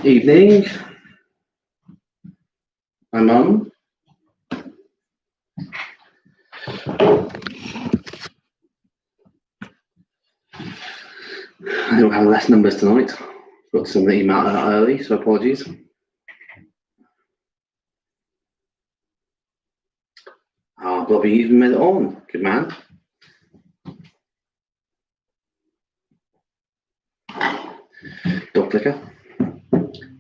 Evening. My mum. I don't have less numbers tonight. Got some email out early, so apologies. Ah, Bobby even made it on. Good man. Dog clicker.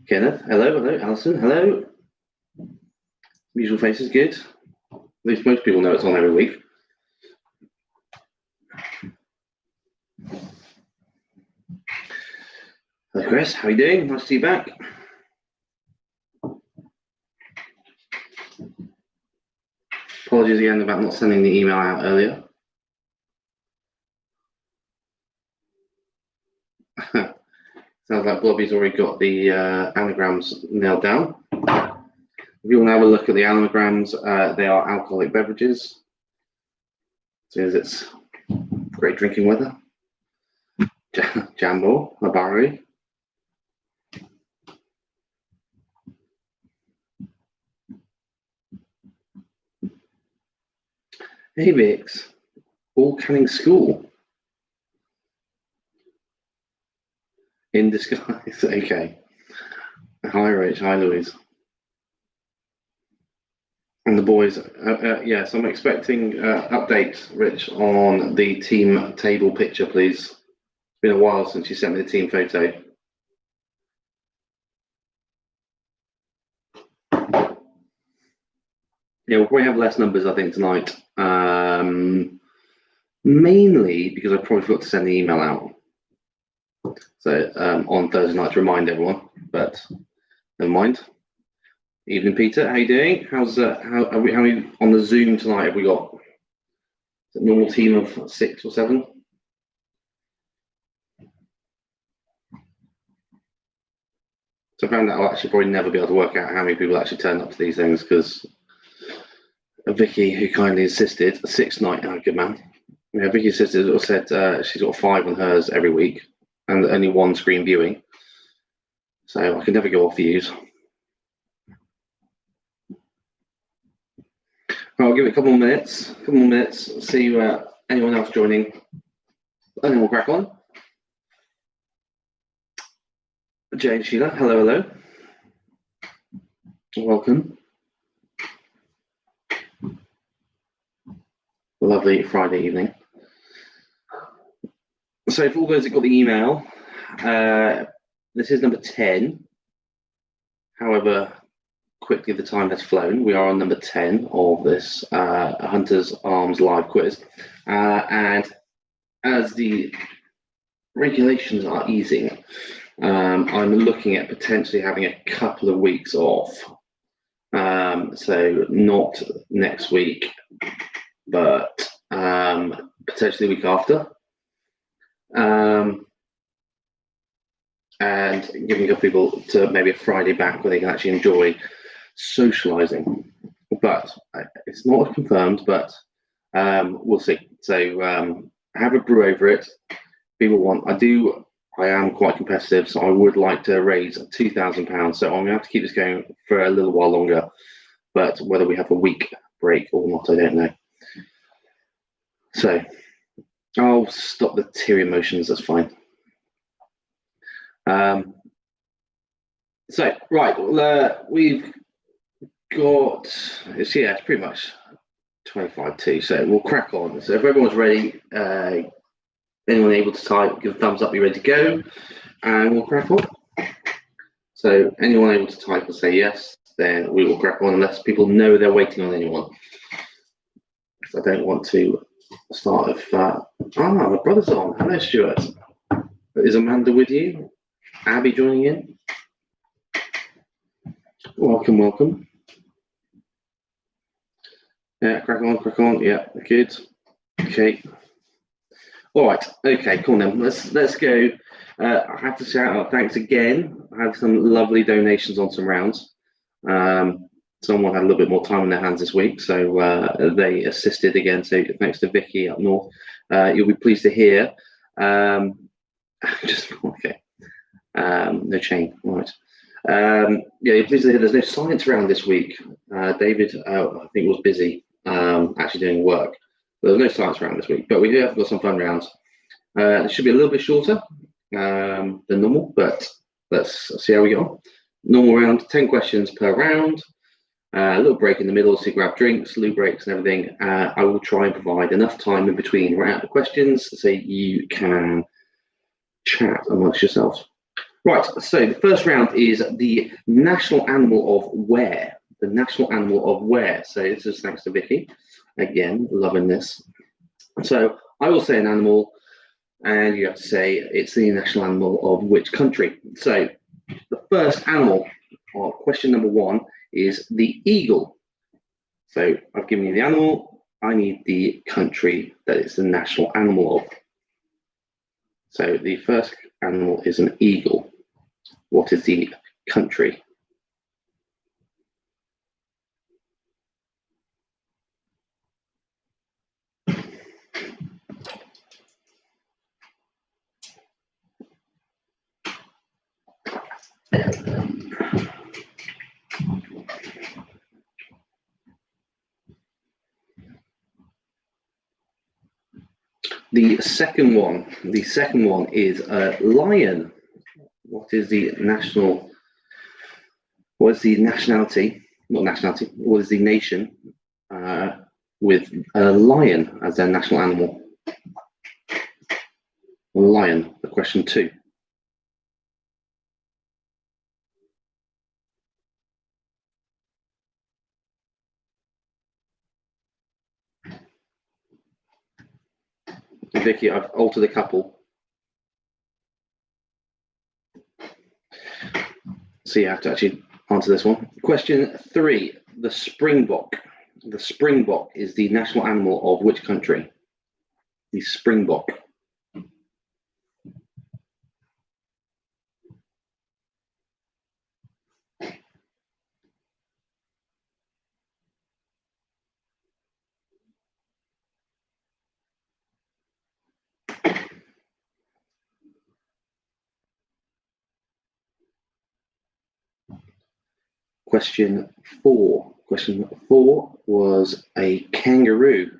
Kenneth, hello. Alison, hello. Usual faces, good. At least most people know it's on every week. Hello, Chris. How are you doing? Nice to see you back. Apologies again about not sending the email out earlier. Sounds like Blobby's already got the anagrams nailed down. If you want to have a look at the anagrams, they are alcoholic beverages. Since it's great drinking weather. Jambo, Labari. Hey Vix, all Canning School. In disguise, okay. Hi Rich, hi Louise. And the boys, yes, I'm expecting updates, Rich, on the team table picture, please. It's been a while since you sent me the team photo. Yeah, we'll probably have less numbers, I think, tonight. Mainly because I probably forgot to send the email out. So on Thursday night to remind everyone, but never mind. Evening, Peter. How you doing? How's how are we on the Zoom tonight? Have we got a normal team of 6 or 7? So I found that I'll actually probably never be able to work out how many people actually turn up to these things because Vicky, who kindly insisted, 6 night, oh, good man. Yeah, Vicky insisted or said she's got 5 on hers every week and only 1 screen viewing. So I can never go off views. I'll give it a couple more minutes, see anyone else joining, and then we'll crack on. Jane Sheila, hello. Welcome. Lovely Friday evening. So for all those that got the email, this is number 10. However, quickly the time has flown. We are on number 10 of this Hunter's Arms live quiz. And as the regulations are easing, I'm looking at potentially having a couple of weeks off. So not next week, but potentially the week after. And giving a people to maybe a Friday back where they can actually enjoy socializing. But it's not confirmed, but we'll see. So have a brew over it. People want, I am quite competitive, so I would like to raise £2,000. So I'm going to have to keep this going for a little while longer. But whether we have a week break or not, I don't know. So I'll stop the teary emotions, that's fine. So, right, we've got, it's pretty much 25-2, so we'll crack on. So if everyone's ready, anyone able to type, give a thumbs up, you're ready to go, and we'll crack on. So anyone able to type and say yes, then we will crack on unless people know they're waiting on anyone. Because I don't want to start if, my brother's on. Hello, Stuart. Is Amanda with you? Abby joining in? Welcome. Yeah, crack on. Yeah, good. Okay. All right. Okay, cool. Then let's go. I have to shout out thanks again. I had some lovely donations on some rounds. Someone had a little bit more time on their hands this week, so they assisted again. So thanks to Vicky up north. You'll be pleased to hear. Just okay. No chain. All right. Yeah, you're pleased to hear there's no science round this week. David, I think, was busy actually doing work. There's no science round this week, but we do have got some fun rounds. It should be a little bit shorter than normal, but let's see how we get on. Normal round, 10 questions per round. A little break in the middle, so you grab drinks, loo breaks, and everything. I will try and provide enough time in between right out the questions so you can chat amongst yourselves. Right, so the first round is the national animal of where? The national animal of where? So this is thanks to Vicky. Again, loving this. So I will say an animal, and you have to say it's the national animal of which country. So the first animal, or question number one, is the eagle. So I've given you the animal. I need the country that it's the national animal of. So the first animal is an eagle. What is the country? The second one is a lion. What is the national? What is the nationality? Not nationality. What is the nation with a lion as their national animal? Lion. The question two. Vicky, I've altered a couple. So you have to actually answer this one. Question three, the springbok. The springbok is the national animal of which country? The springbok. Question four. Question four was a kangaroo.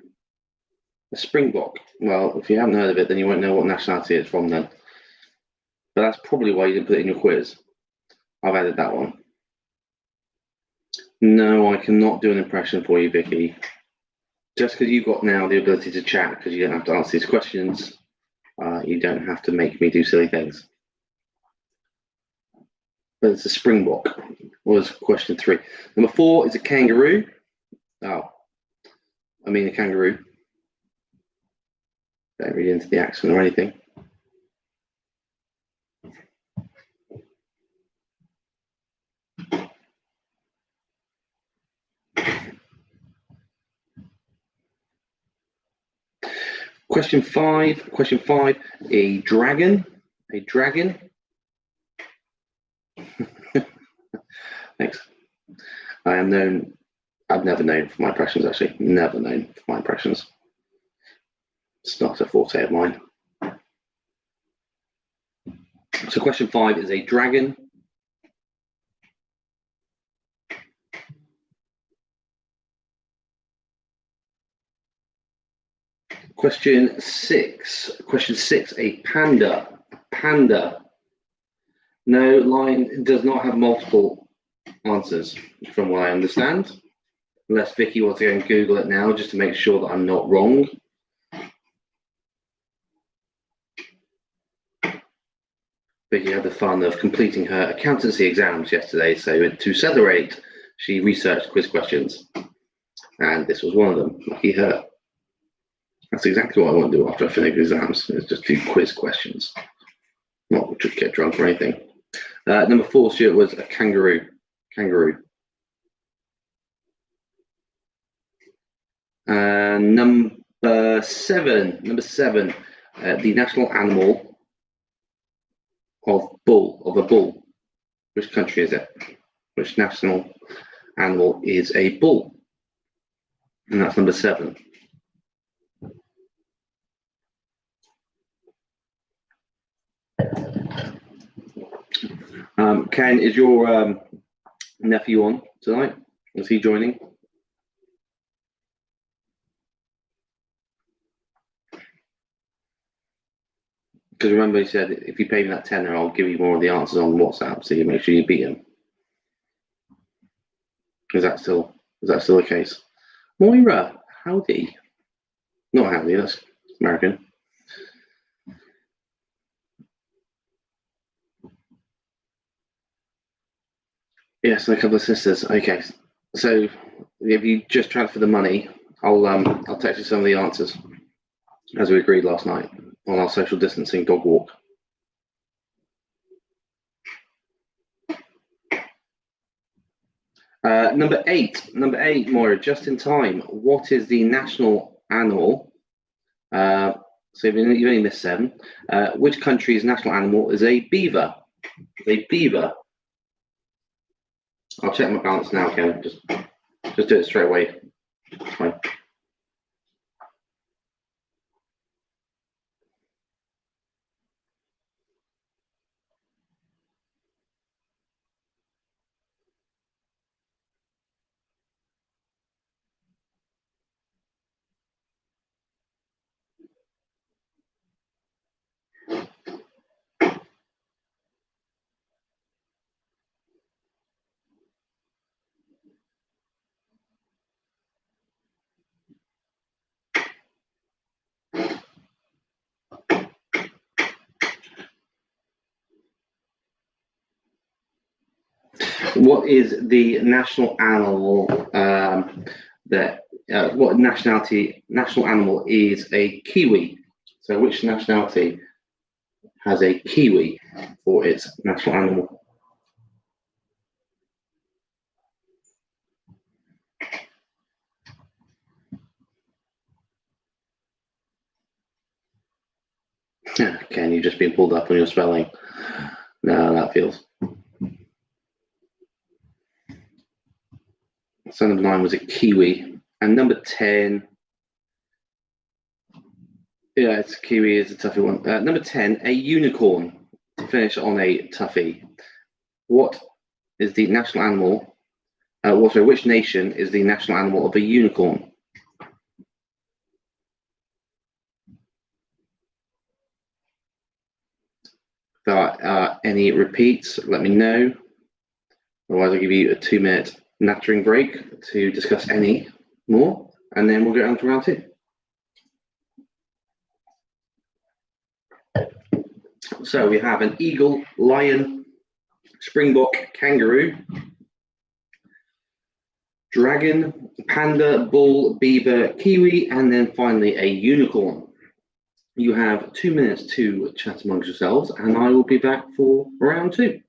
A springbok. Well, if you haven't heard of it, then you won't know what nationality it's from then. But that's probably why you didn't put it in your quiz. I've added that one. No, I cannot do an impression for you, Vicky. Just because you've got now the ability to chat, because you don't have to answer these questions, you don't have to make me do silly things. But it's a springbok, was question three. Number four is a kangaroo. Oh, I mean a kangaroo. Don't read into the accent or anything. Question five, a dragon. A dragon. Thanks. I am known, I've never known for my impressions, actually. Never known for my impressions. It's not a forte of mine. So question five is a dragon. Question six, a panda. Panda. No, lion does not have multiple answers, from what I understand. Unless Vicky wants to go and Google it now, just to make sure that I'm not wrong. Vicky had the fun of completing her accountancy exams yesterday, so to celebrate, she researched quiz questions. And this was one of them. Lucky her. That's exactly what I want to do after I finish exams. It's just do quiz questions. Not just get drunk or anything. Number four, Stuart, was a kangaroo. Kangaroo. Number seven, the national animal of a bull. Which country is it? Which national animal is a bull? And that's number seven. Ken, is your nephew on tonight? Is he joining? Because remember, he said if you pay me that tenner, I'll give you more of the answers on WhatsApp, so you make sure you beat him. Is that still the case? Moira, howdy. Not howdy, that's American. Yes, and a couple of sisters. Okay, so if you just transfer the money, I'll text you some of the answers as we agreed last night on our social distancing dog walk. Number eight, Moira, just in time. What is the national animal? So you've only missed seven. Which country's national animal is a beaver? A beaver. I'll check my balance now, Ken. Just do it straight away. Fine. What is the national animal what national animal is a kiwi? So which nationality has a kiwi for its national animal? Ken, you've just been pulled up on your spelling. No, that feels. So number 9 was a kiwi, and number 10. Yeah, it's kiwi is a toughy one. Number 10, a unicorn. To finish on a toughie. What is the national animal? Which nation is the national animal of a unicorn? If there are any repeats, let me know. Otherwise, I'll give you a 2-minute nattering break to discuss any more, and then we'll get on to round 2. So we have an eagle, lion, springbok, kangaroo, dragon, panda, bull, beaver, kiwi, and then finally a unicorn. You have 2 minutes to chat amongst yourselves, and I will be back for round 2.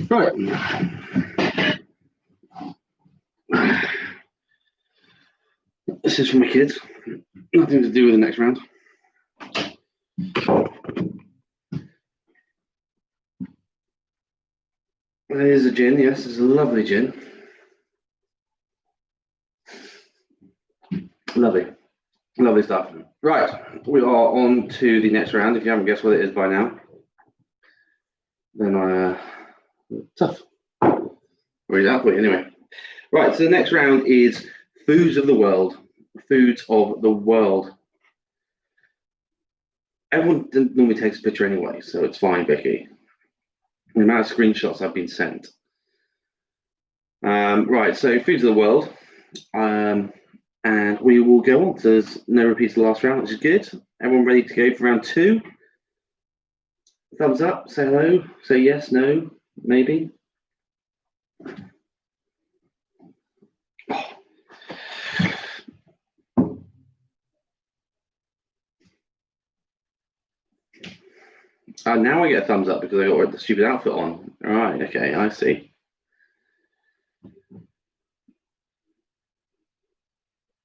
Right. This is for my kids. Nothing to do with the next round. There's a gin, yes, it's a lovely gin. Lovely. Lovely stuff. Right, we are on to the next round. If you haven't guessed what it is by now, then tough. Read it out for you anyway. Right, so the next round is foods of the world. Foods of the world. Everyone normally takes a picture anyway, so it's fine, Vicky. The amount of screenshots I've been sent. Right, so foods of the world. And we will go on. So there's no repeats of the last round, which is good. Everyone ready to go for round 2? Thumbs up, say hello, say yes, no, maybe. Now I get a thumbs up because I got the stupid outfit on. All right, okay, I see.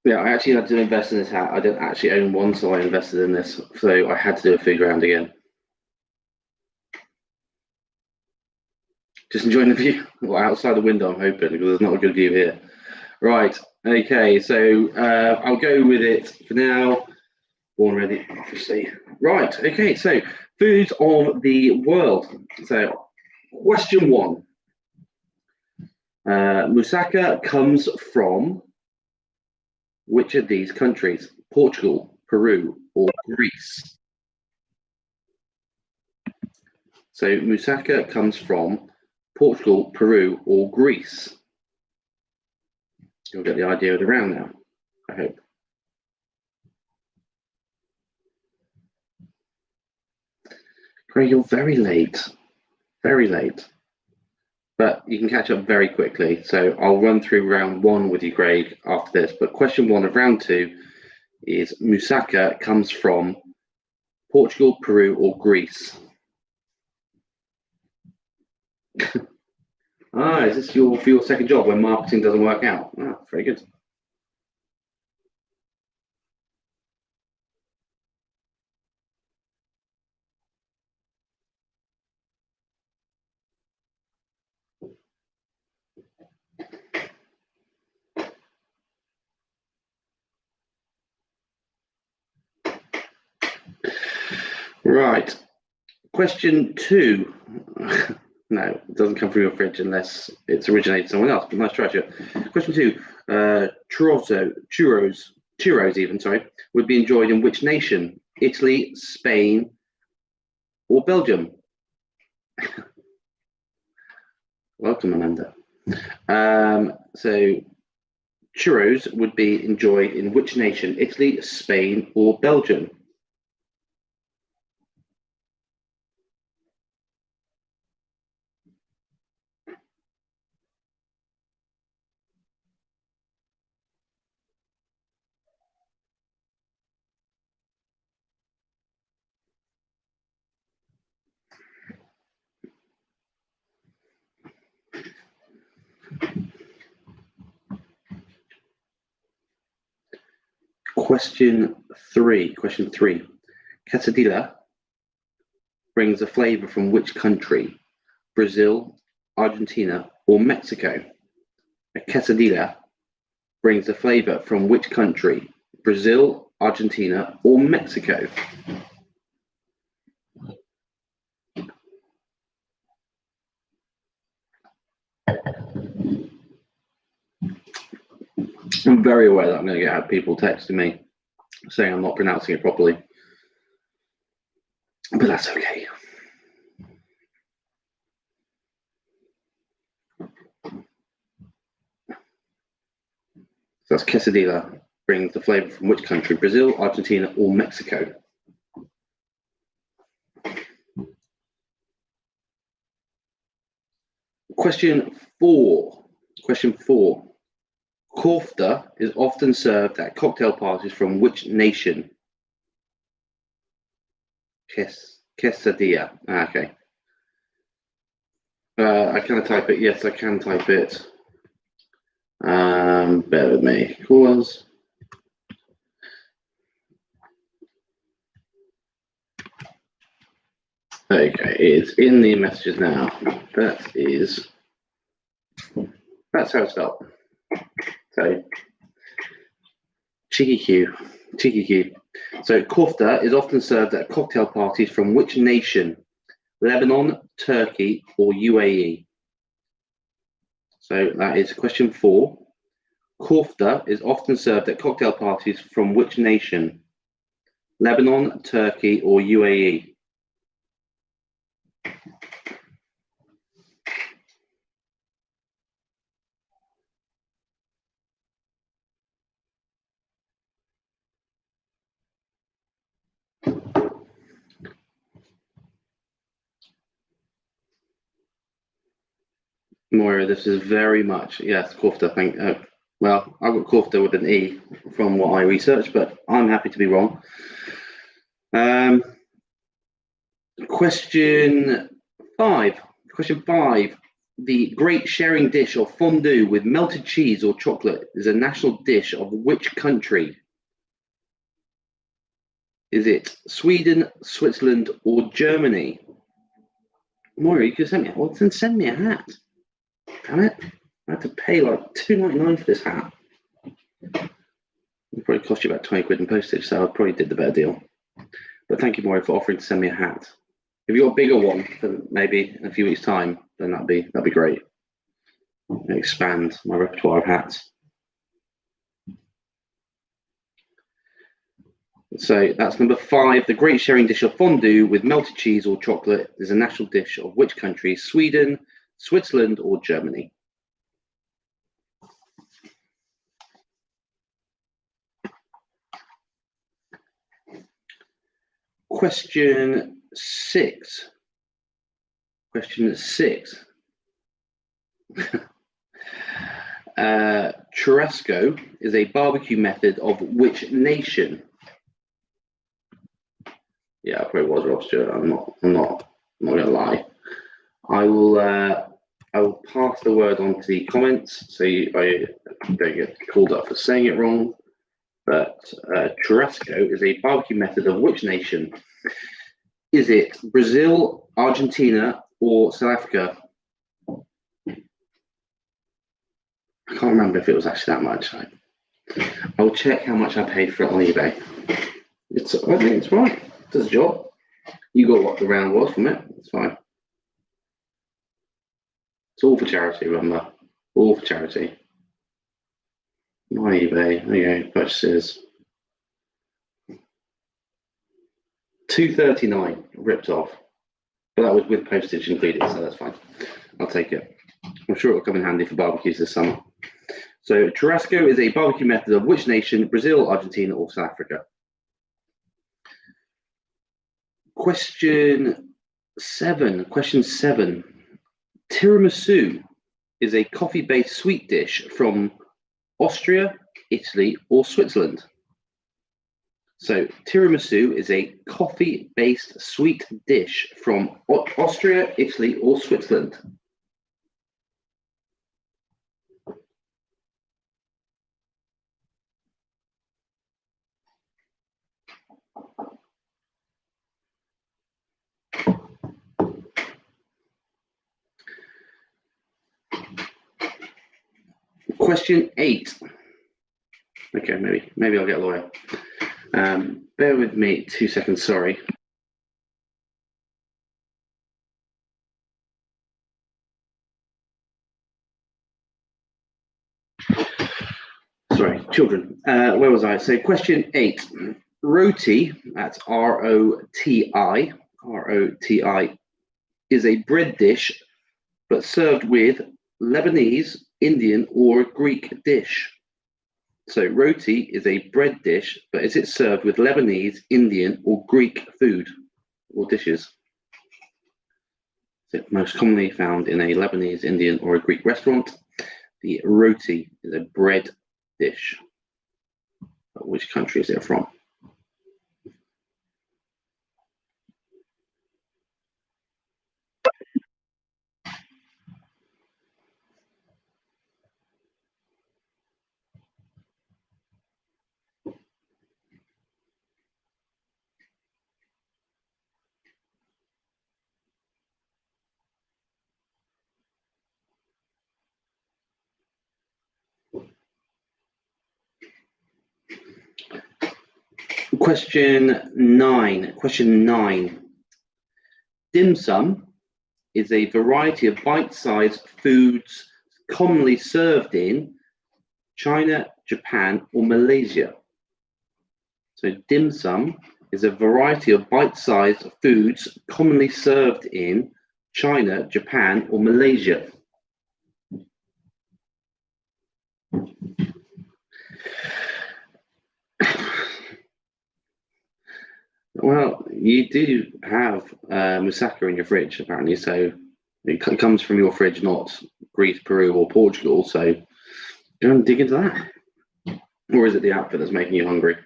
Yeah, I actually had to invest in this hat. I didn't actually own one, so I invested in this. So I had to do a food round again. Just enjoying the view. Well, outside the window, I'm hoping, because there's not a good view here. Right, okay, so I'll go with it for now. Born ready, obviously. Right, okay, so foods of the world. So, question 1. Moussaka comes from which of these countries? Portugal, Peru, or Greece? So, moussaka comes from Portugal, Peru, or Greece? You'll get the idea of the round now, I hope. Craig, you're very late. Very late. But you can catch up very quickly. So I'll run through round 1 with you, Craig, after this. But question 1 of round 2 is moussaka comes from Portugal, Peru, or Greece? Is this for your second job when marketing doesn't work out? Very good. Right. Question 2. No, it doesn't come from your fridge unless it's originated somewhere else. But nice try, Stuart. Question 2. Churros even, sorry, would be enjoyed in which nation? Italy, Spain, or Belgium? Welcome, Amanda. So churros would be enjoyed in which nation? Italy, Spain, or Belgium? Question 3. Quesadilla brings a flavor from which country? Brazil, Argentina, or Mexico? A quesadilla brings a flavor from which country? Brazil, Argentina, or Mexico? I'm very aware that I'm going to get people texting me saying I'm not pronouncing it properly, but that's okay. So that's quesadilla brings the flavor from which country? Brazil, Argentina, or Mexico? Question 4. Kofta is often served at cocktail parties from which nation? Quesadilla. Okay. I can type it. Yes, I can type it. Bear with me. Pause. Okay, it's in the messages now. That's how it's spelled. So cheeky Q. So kofta is often served at cocktail parties from which nation? Lebanon, Turkey, or UAE? So that is question 4. Kofta is often served at cocktail parties from which nation? Lebanon, Turkey, or UAE? Moira, this is very much, yes, kofta. Well, I got kofta with an E from what I researched, but I'm happy to be wrong. Um, question 5. Question 5. The great sharing dish of fondue with melted cheese or chocolate is a national dish of which country? Is it Sweden, Switzerland, or Germany? Moira, you could send me. Well, then send me a hat. Damn it! I had to pay like $2.99 for this hat. It probably cost you about 20 quid in postage, so I probably did the better deal. But thank you, Moira, for offering to send me a hat. If you've got a bigger one for maybe in a few weeks' time, then that'd be great. Expand my repertoire of hats. So that's number 5. The great sharing dish of fondue with melted cheese or chocolate is a national dish of which country? Sweden, Switzerland, or Germany? Question 6. Question 6. Churrasco is a barbecue method of which nation? Yeah, I probably was Rob Stewart. I'm not gonna lie. I will pass the word on to the comments, so I don't get called up for saying it wrong. But churrasco is a barbecue method of which nation? Is it Brazil, Argentina, or South Africa? I can't remember if it was actually that much. I'll check how much I paid for it on eBay. I think it's right. It does the job. You got what the round was from it. It's fine. It's all for charity, remember. All for charity. My eBay. There you go. Purchases. $2.39 ripped off. But that was with postage included, so that's fine. I'll take it. I'm sure it'll come in handy for barbecues this summer. So churrasco is a barbecue method of which nation? Brazil, Argentina, or South Africa? Question 7. Tiramisu is a coffee-based sweet dish from Austria, Italy, or Switzerland. So tiramisu is a coffee-based sweet dish from Austria, Italy, or Switzerland. Question 8. Okay, maybe I'll get a lawyer. Bear with me 2 seconds, sorry. Sorry, children. Where was I? So question 8. Roti, that's R-O-T-I, is a bread dish, but served with Lebanese, Indian, or Greek dish. So roti is a bread dish, but is it served with Lebanese, Indian, or Greek food or dishes? Is it most commonly found in a Lebanese, Indian, or a Greek restaurant? The roti is a bread dish. But which country is it from? Question 9. Question 9. Dim sum is a variety of bite-sized foods commonly served in China, Japan, or Malaysia. So dim sum is a variety of bite-sized foods commonly served in China, Japan, or Malaysia. Well, you do have moussaka in your fridge, apparently. So it comes from your fridge, not Greece, Peru, or Portugal. So go and dig into that. Or is it the outfit that's making you hungry?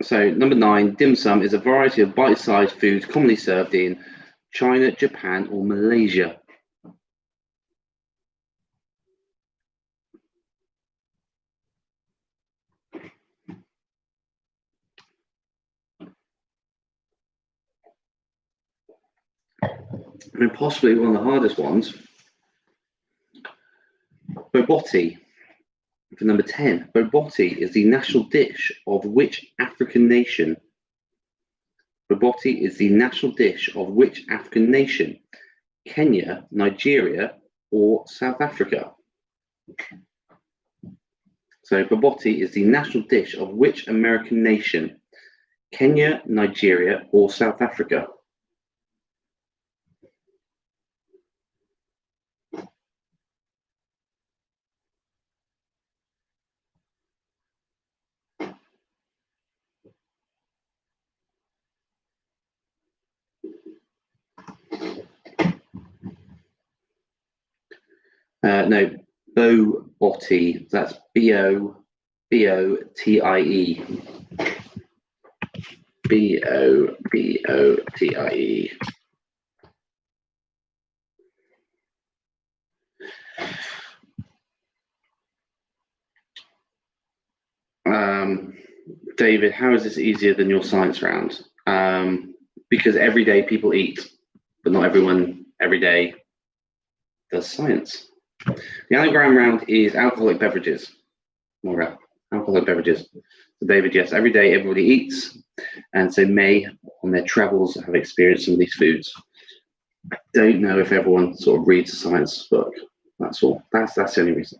So number 9, dim sum is a variety of bite-sized foods commonly served in China, Japan, or Malaysia. I mean, possibly one of the hardest ones. Bobotti for number 10. Bobotti is the national dish of which African nation? Bobotti is the national dish of which African nation? Kenya, Nigeria, or South Africa? So bobotti is the national dish of which American nation? Kenya, Nigeria, or South Africa? No, bobotti. That's Bobotie. Bobotie. Um, David, how is this easier than your science round? Because every day people eat, but not everyone every day does science. The anagram round is alcoholic beverages. More alcoholic beverages. So David, yes, every day everybody eats, and so may on their travels have experienced some of these foods. I don't know if everyone sort of reads a science book. That's all. That's the only reason.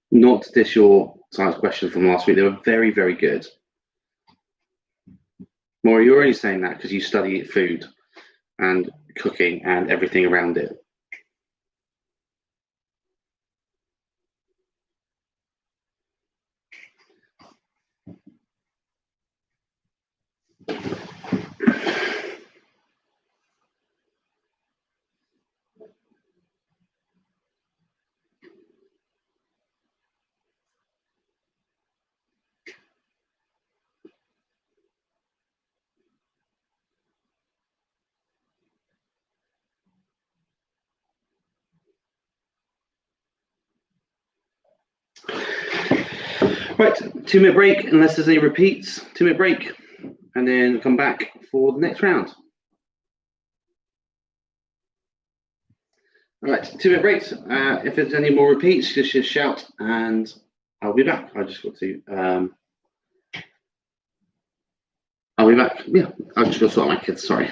Not to dish your science questions from last week. They were very, very good. Maura, you're only saying that because you study food and cooking and everything around it. Right, 2 minute break, unless there's any repeats. 2 minute break, and then come back for the next round. All right, 2 minute breaks. If there's any more repeats, just shout, and I'll be back. I just got to. I'll be back. Yeah, I've just got to sort out my kids. Sorry.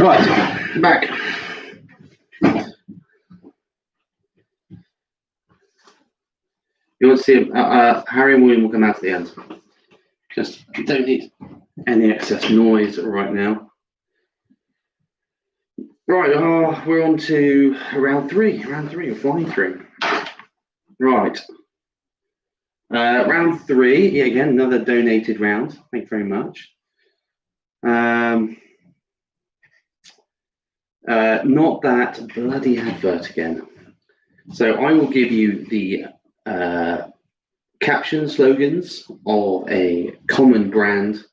Right, back. You want to see Harry and William will come out at the end. Just don't need any excess noise right now. Right, we're on to round three. Round three, we're flying through. Right. Round three, yeah, again, another donated round. Thank you very much. Not that bloody advert again. So I will give you the caption slogans of a common brand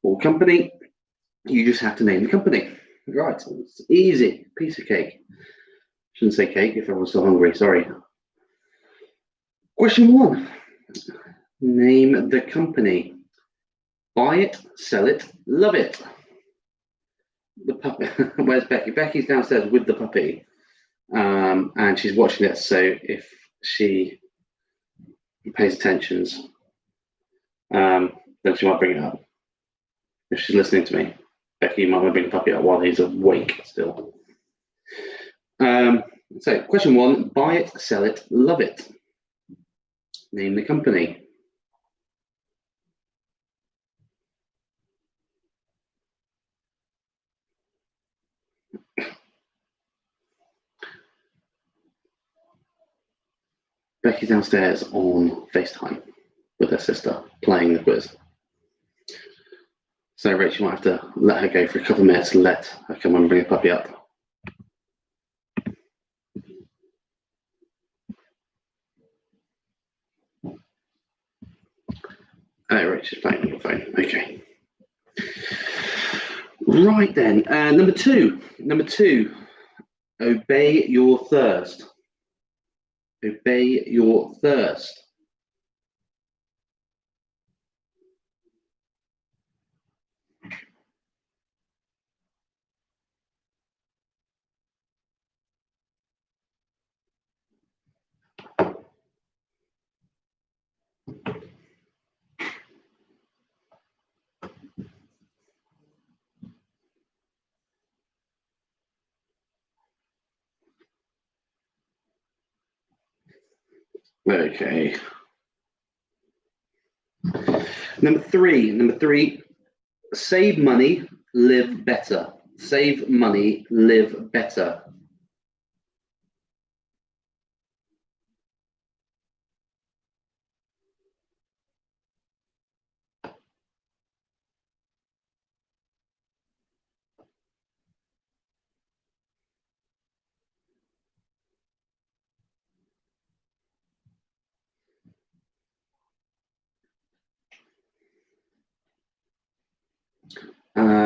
or company. You just have to name the company. Right, it's easy, piece of cake. Shouldn't say cake if everyone's still hungry, sorry. Question one, name the company. Buy it, sell it, love it. The puppy, where's Becky? Becky's downstairs with the puppy, and she's watching it, so if she pays attention, then she might bring it up. If she's listening to me, Becky might want to bring the puppy up while he's awake still. So, question one, buy it, sell it, love it. Name the company. Becky's downstairs on FaceTime with her sister, playing the quiz. So, Rachel might have to let her go for a couple of minutes, let her come and bring the puppy up. Oh, Rachel's playing on your phone. Okay. Right then, number two, obey your thirst. Obey your thirst. Okay. Number three, save money, live better. Save money, live better.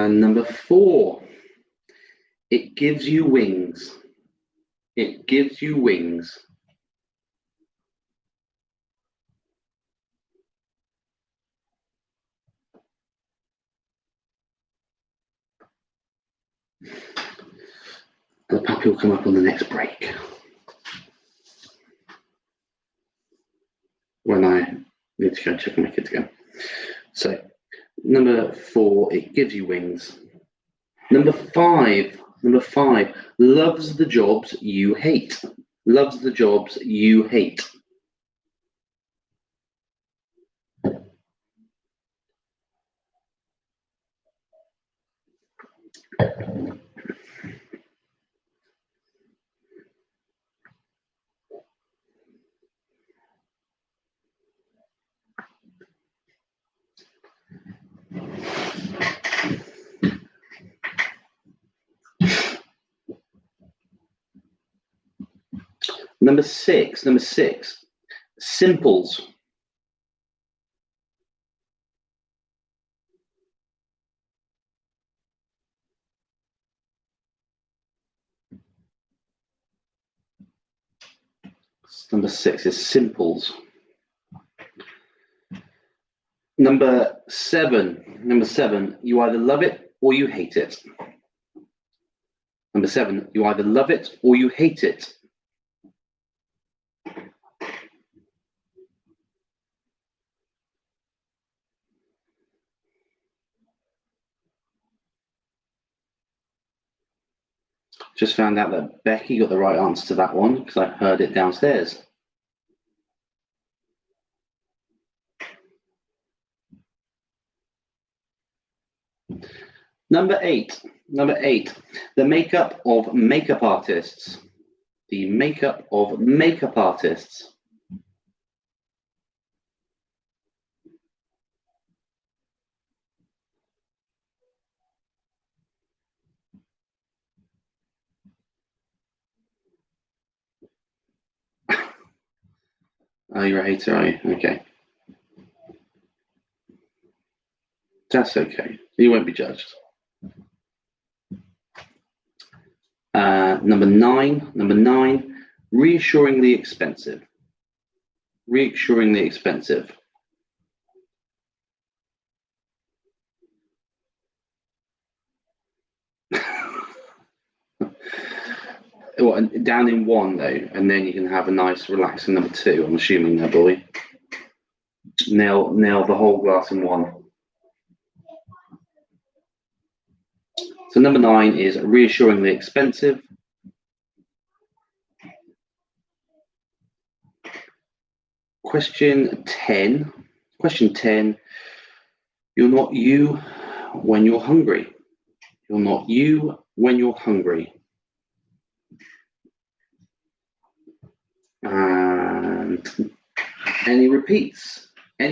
Number four, it gives you wings. It gives you wings. The puppy will come up on the next break. When I need to go check on my kids again. So, number four, it gives you wings. Number five, loves the jobs you hate. Loves the jobs you hate. Number six, simples. Number six is simples. Number seven, you either love it or you hate it. Number seven, you either love it or you hate it. Just found out that Becky got the right answer to that one because I heard it downstairs. Number 8. The makeup of makeup artists. The makeup of makeup artists. Oh, you're a hater, are you? Okay. That's okay. You won't be judged. Number 9. Reassuringly expensive. Reassuringly expensive. Well, down in 1 though, and then you can have a nice relaxing number 2. I'm assuming there, boy. Nail the whole glass in 1. So number 9 is reassuringly expensive. Question 10. You're not you when you're hungry. You're not you when you're hungry. And any repeats? I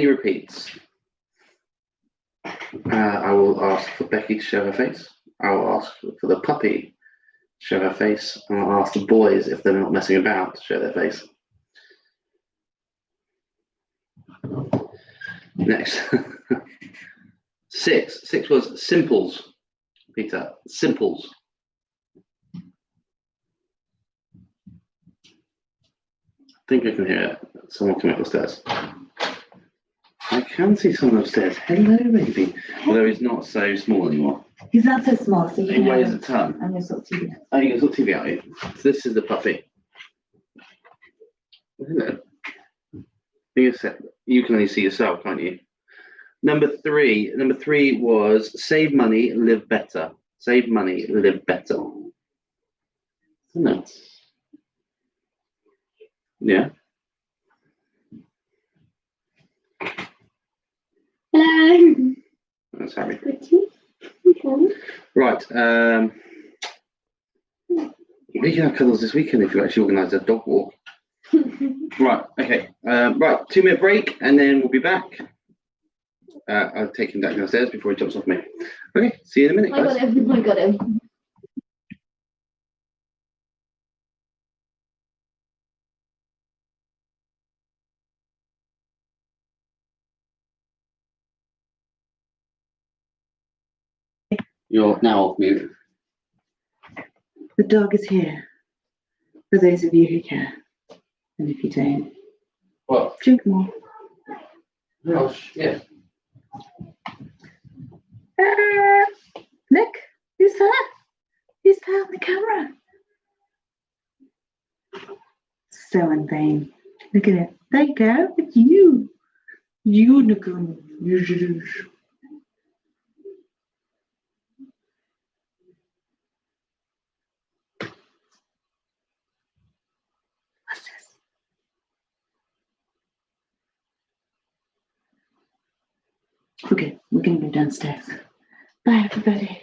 will ask for Becky to show her face. I will ask for the puppy to show her face. And I'll ask the boys, if they're not messing about, to show their face. Next. 6 was simples. Peter, simples. I think I can hear someone coming up the stairs. I can see someone upstairs. Hello, baby. Although he's not so small anymore. He's not so small, so he weighs a ton. I'm going to sort TV out. Oh, you can sort TV out. So this is the puppy. Hello. You can only see yourself, can't you? Number 3 was save money, live better. Save money, live better. No. Yeah. Hello. That's Harry. Okay. Right. We can have cuddles this weekend if you actually organise a dog walk. Right. Okay. Right. 2-minute break, and then we'll be back. I'll take him downstairs before he jumps off me. Okay. See you in a minute, guys. I got him. You're now off mute. The dog is here. For those of you who care. And if you don't, What? drink more. Oh, yeah. Look, who's that? Who's that on the camera? So insane. Look at it. There you go. It's you. Unicorn. What's this? Okay, we're going to go downstairs. Bye, everybody.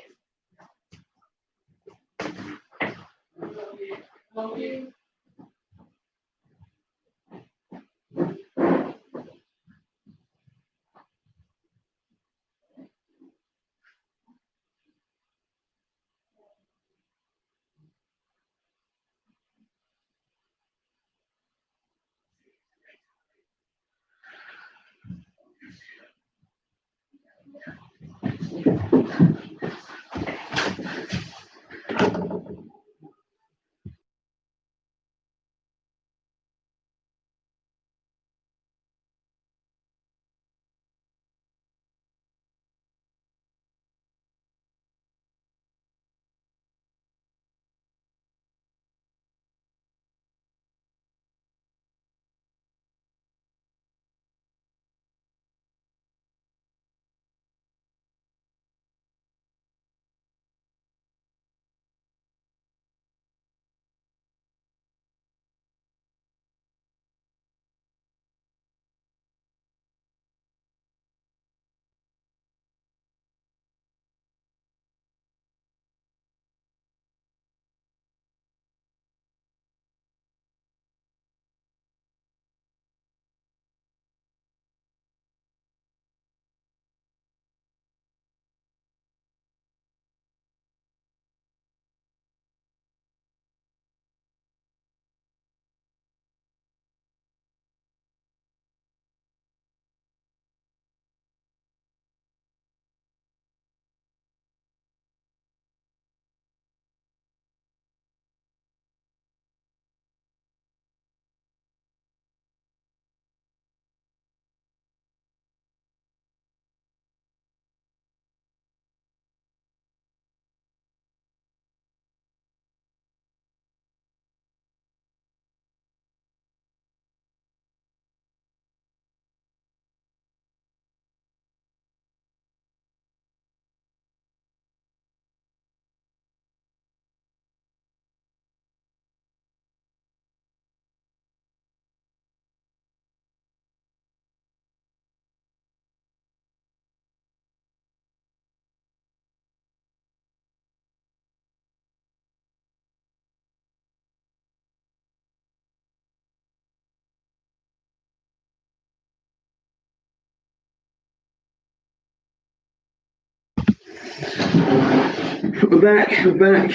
We're back. We're back.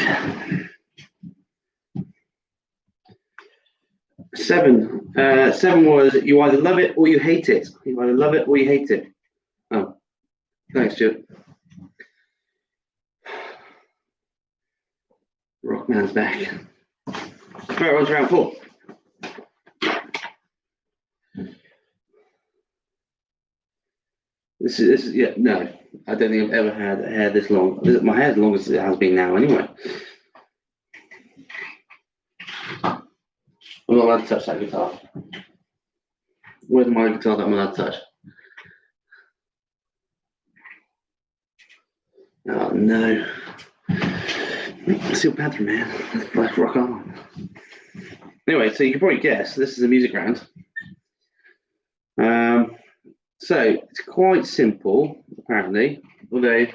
7. 7 was you either love it or you hate it. You either love it or you hate it. Oh, thanks, Stuart. Rockman's back. Right, what's round 4? This is yeah, no. I don't think I've ever had hair this long. My hair's as long as it has been now anyway. I'm not allowed to touch that guitar. Where's my guitar that I'm allowed to touch? Oh no. It's your bathroom, man. Let's rock on. Anyway, so you can probably guess this is a music round. So it's quite simple, apparently, although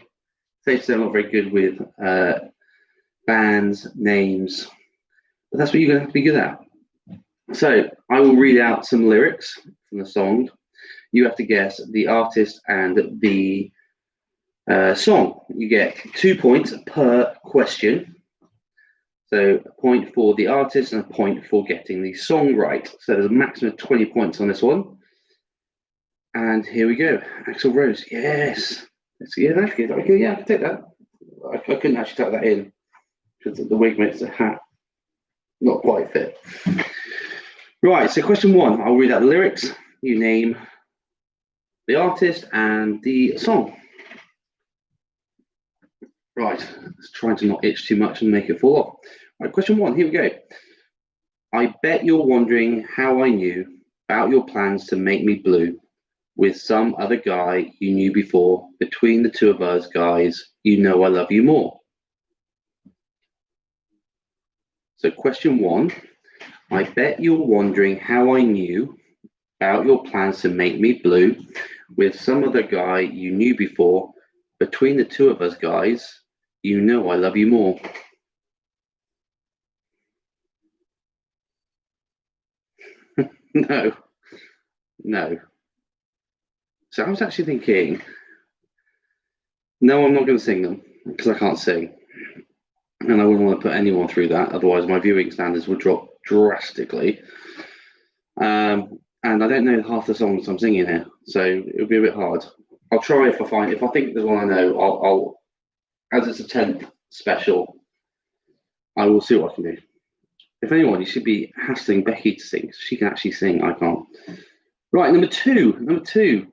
they say I'm not very good with bands, names, but that's what you're going to have to be good at. So I will read out some lyrics from the song. You have to guess the artist and the song. You get 2 points per question. So a point for the artist and a point for getting the song right. So there's a maximum of 20 points on this one. And here we go. Axl Rose. Yes. Yeah, that's good. Okay, yeah, I can take that. I couldn't actually tuck that in because the wig makes the hat not quite fit. Right, so question 1. I'll read out the lyrics. You name the artist and the song. Right, let's try to not itch too much and make it fall off. Right, question 1, here we go. I bet you're wondering how I knew about your plans to make me blue with some other guy you knew before. Between the two of us, guys, you know I love you more. So question 1, I bet you're wondering how I knew about your plans to make me blue with some other guy you knew before. Between the two of us, guys, you know I love you more. No. So I was actually thinking, no, I'm not going to sing them because I can't sing. And I wouldn't want to put anyone through that. Otherwise, my viewing standards would drop drastically. And I don't know half the songs I'm singing here. So it would be a bit hard. I'll try if I think there's one I know, I'll as it's a 10th special, I will see what I can do. If anyone, you should be hassling Becky to sing. She can actually sing. I can't. Right, number two.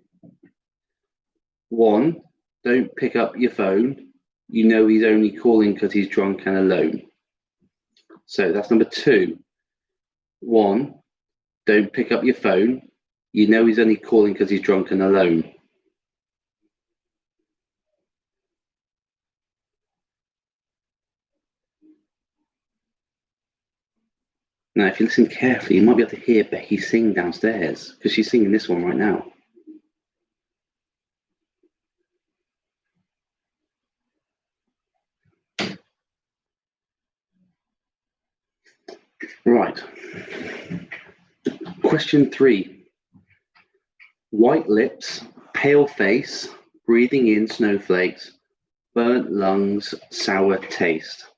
1, don't pick up your phone. You know he's only calling because he's drunk and alone. So that's number 2. 1, don't pick up your phone. You know he's only calling because he's drunk and alone. Now, if you listen carefully, you might be able to hear Becky sing downstairs because she's singing this one right now. Right. Question 3. White lips, pale face, breathing in snowflakes, burnt lungs, sour taste.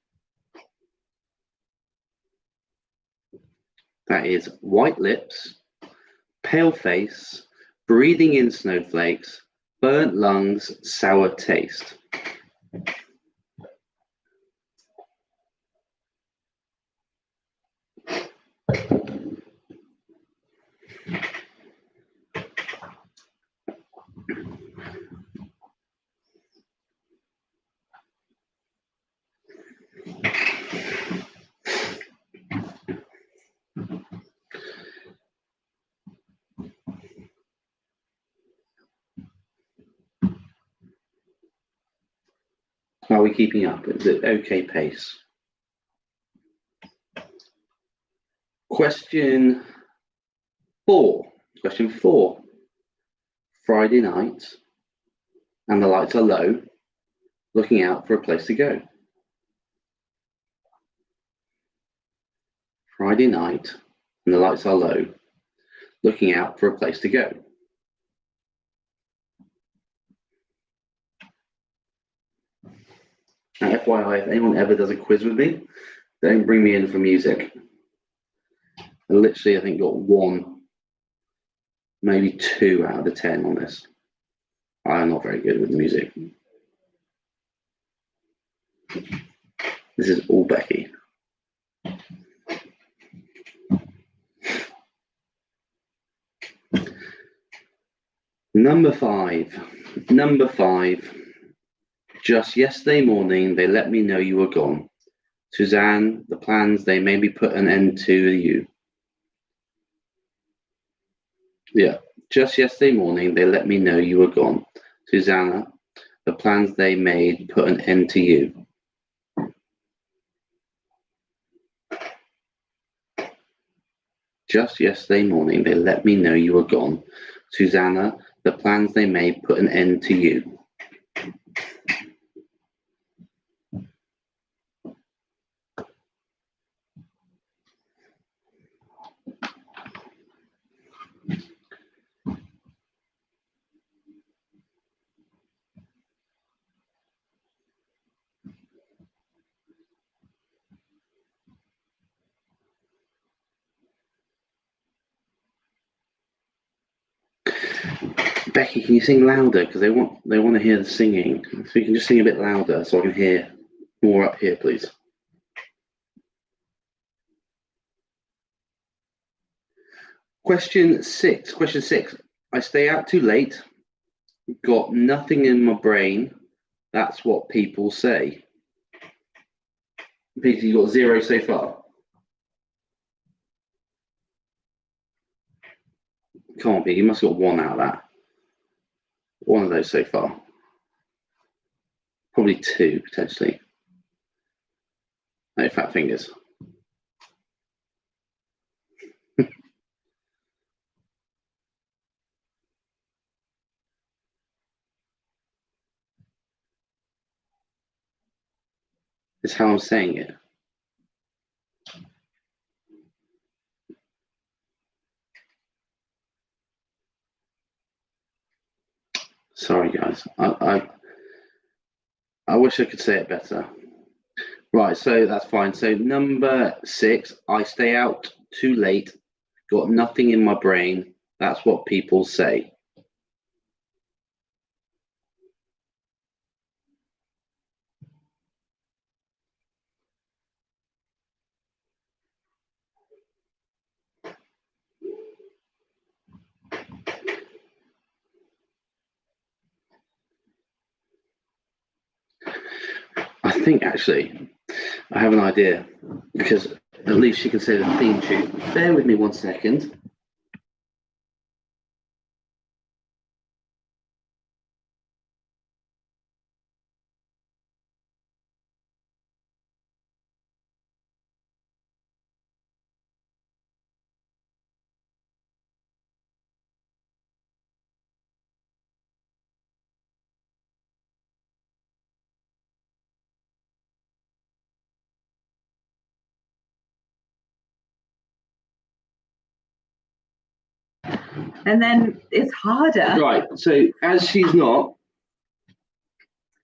That is white lips, pale face, breathing in snowflakes, burnt lungs, sour taste. Are we keeping up? Is it okay pace? Question 4. Friday night, and the lights are low, looking out for a place to go. Friday night, and the lights are low, looking out for a place to go. Now, FYI, if anyone ever does a quiz with me, don't bring me in for music. I literally, I think, got 1, maybe 2 out of the 10 on this. I'm not very good with the music. This is all Becky. Number 5. Just yesterday morning, they let me know you were gone. Suzanne, the plans, they maybe put an end to you. Yeah. Just yesterday morning, they let me know you were gone. Susanna, the plans they made put an end to you. Just yesterday morning, they let me know you were gone. Susanna, the plans they made put an end to you. Becky, can you sing louder? Because they want to hear the singing. So you can just sing a bit louder so I can hear more up here, please. Question 6. I stay out too late. Got nothing in my brain. That's what people say. Peter, you got 0 so far. Come on, Peter, you must have got 1 out of that. 1 of those so far. Probably 2, potentially. No fat fingers. It's how I'm saying it. Sorry, guys. I wish I could say it better. Right, so that's fine. So number 6, I stay out too late. Got nothing in my brain. That's what people say. I think actually I have an idea because at least she can say the theme tune. Bear with me 1 second. And then it's harder. Right, so as she's not.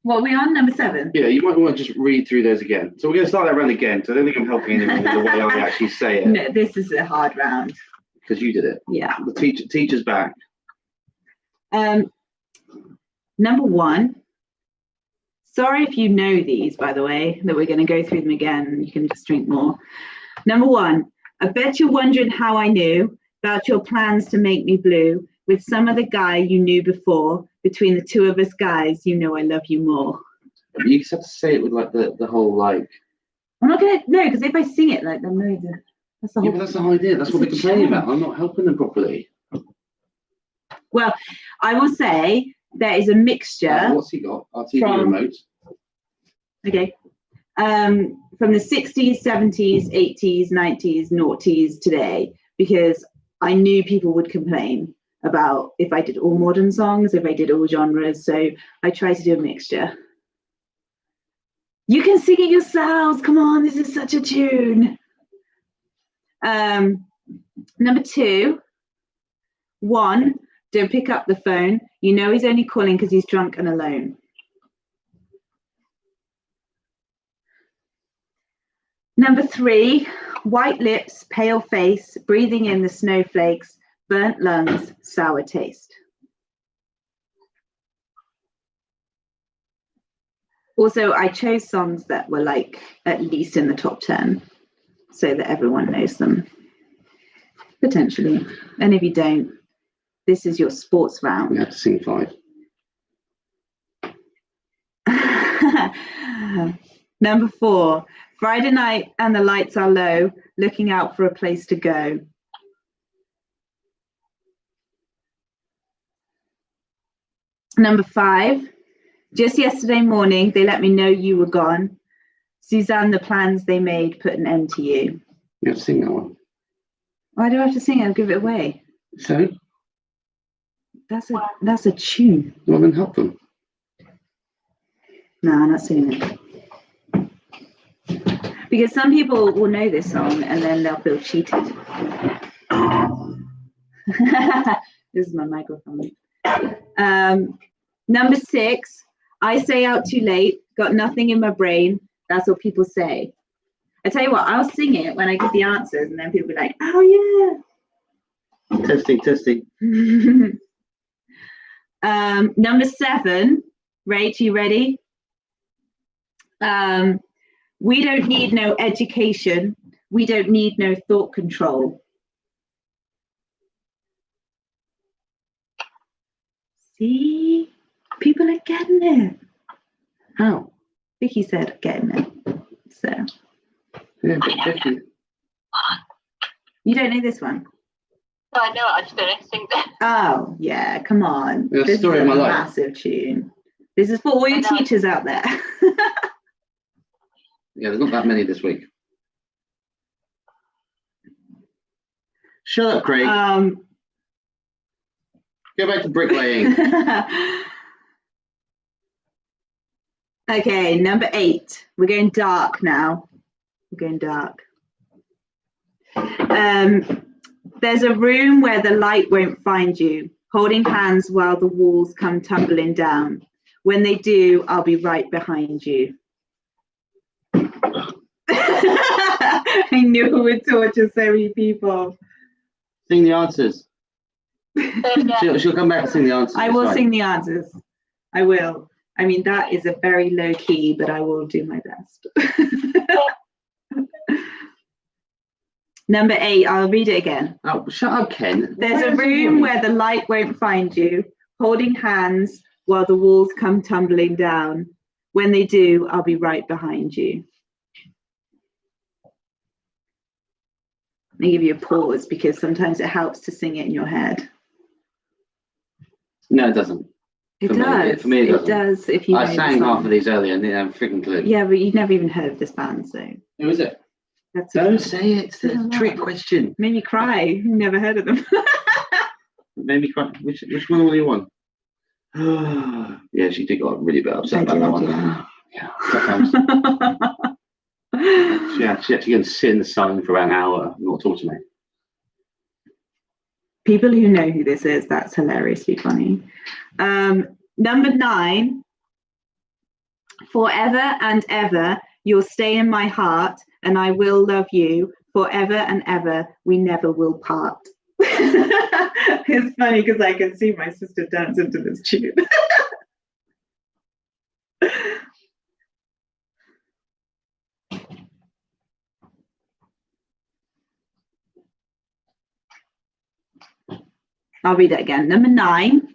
What are we on? Number 7? Yeah, you might want to just read through those again. So we're going to start that round again. So I don't think I'm helping anyone with the way I actually say it. No, this is a hard round. Because you did it. Yeah. The teacher's back. Number 1. Sorry if you know these, by the way, that we're going to go through them again. You can just drink more. Number 1. I bet you're wondering how I knew about your plans to make me blue with some other guy you knew before. Between the 2 of us guys, you know I love you more. You just have to say it with like the whole like. I'm not gonna because if I sing it like them, no, that's the whole. Yeah, but that's the whole idea. That's what they're complaining about. I'm not helping them properly. Well, I will say there is a mixture. What's he got? Our TV remote. Okay. From the 60s, 70s, 80s, 90s, noughties today, because I knew people would complain about if I did all modern songs, if I did all genres. So I try to do a mixture. You can sing it yourselves. Come on, this is such a tune. Number 2, 1, don't pick up the phone. You know he's only calling because he's drunk and alone. Number 3, white lips, pale face, breathing in the snowflakes, burnt lungs, sour taste. Also, I chose songs that were like at least in the top 10 so that everyone knows them, potentially. And if you don't, this is your sports round. We have to sing 5. Number 4, Friday night and the lights are low, looking out for a place to go. Number 5, just yesterday morning, they let me know you were gone. Suzanne, the plans they made put an end to you. You have to sing that one. Why do I have to sing it? I'll give it away. So? That's a tune. Well, then help them. No, I'm not singing it. Because some people will know this song and then they'll feel cheated. This is my microphone. Number 6, I stay out too late, got nothing in my brain. That's what people say. I tell you what, I'll sing it when I give the answers and then people will be like, oh yeah. Testing. Number 7, Rach, you ready? We don't need no education. We don't need no thought control. See? People are getting it. How? Vicky said getting it. So. Yeah, but Vicky. You don't know this one? No, I know it. I just don't know how to sing that. Oh, yeah, come on. Yeah, this Story is of a My Life. massive tune. This is for all your teachers out there. Yeah, there's not that many this week. Shut up, Craig. Go back to bricklaying. Okay, number 8. We're going dark now. We're going dark. There's a room where the light won't find you, holding hands while the walls come tumbling down. When they do, I'll be right behind you. I knew it would torture so many people. Sing the answers. She'll come back and sing the answers. I will sing the answers. I will. I mean, that is a very low key, but I will do my best. Number 8, I'll read it again. Oh, shut up, Ken. There's a room where the light won't find you, holding hands while the walls come tumbling down. When they do, I'll be right behind you. Let me give you a pause because sometimes it helps to sing it in your head. No, it doesn't. It For does. Me, it doesn't. Does if you. I sang half of these earlier and didn't have a freaking clue. Yeah, but you've never even heard of this band, so. Who is it? Don't say it. It's a trick question. Made me cry. You've never heard of them. Made me cry. Which one will you want? Yeah, she did got really bad upset about that one. Yeah, sometimes. she actually going to sit in the sun for about an hour and not talk to me. People who know who this is, that's hilariously funny. Number 9, forever and ever, you'll stay in my heart and I will love you forever and ever, we never will part. It's funny because I can see my sister dancing to this tune. I'll read it again. Number 9.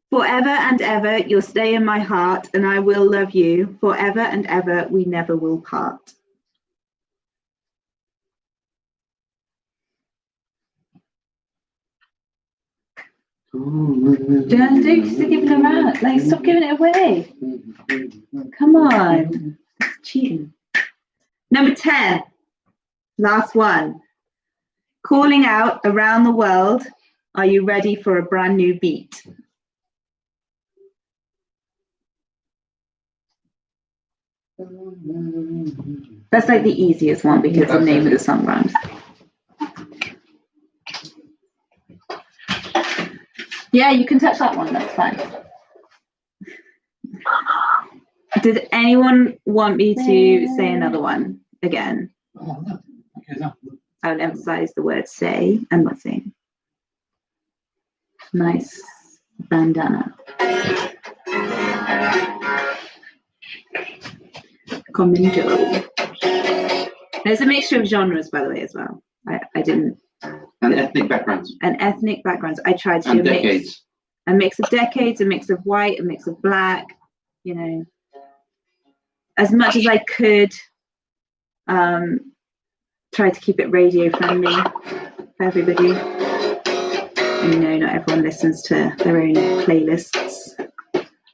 Forever and ever, you'll stay in my heart, and I will love you. Forever and ever, we never will part. Don't keep giving it out. Like, stop giving it away. Come on. That's cheating. Number 10. Last one. Calling out around the world. Are you ready for a brand new beat? That's like the easiest one because the name of the song rhymes. Yeah, you can touch that one, that's fine. Did anyone want me to say another one again? Oh, look. Okay, no. I would emphasize the word say and not sing. Nice bandana. Commando. There's a mixture of genres, by the way, as well. I didn't. And ethnic backgrounds. And ethnic backgrounds. I tried to And do decades. a mix of decades, a mix of white, a mix of black, you know, as much as I could. Try to keep it radio friendly for everybody. And you know, not everyone listens to their own playlists.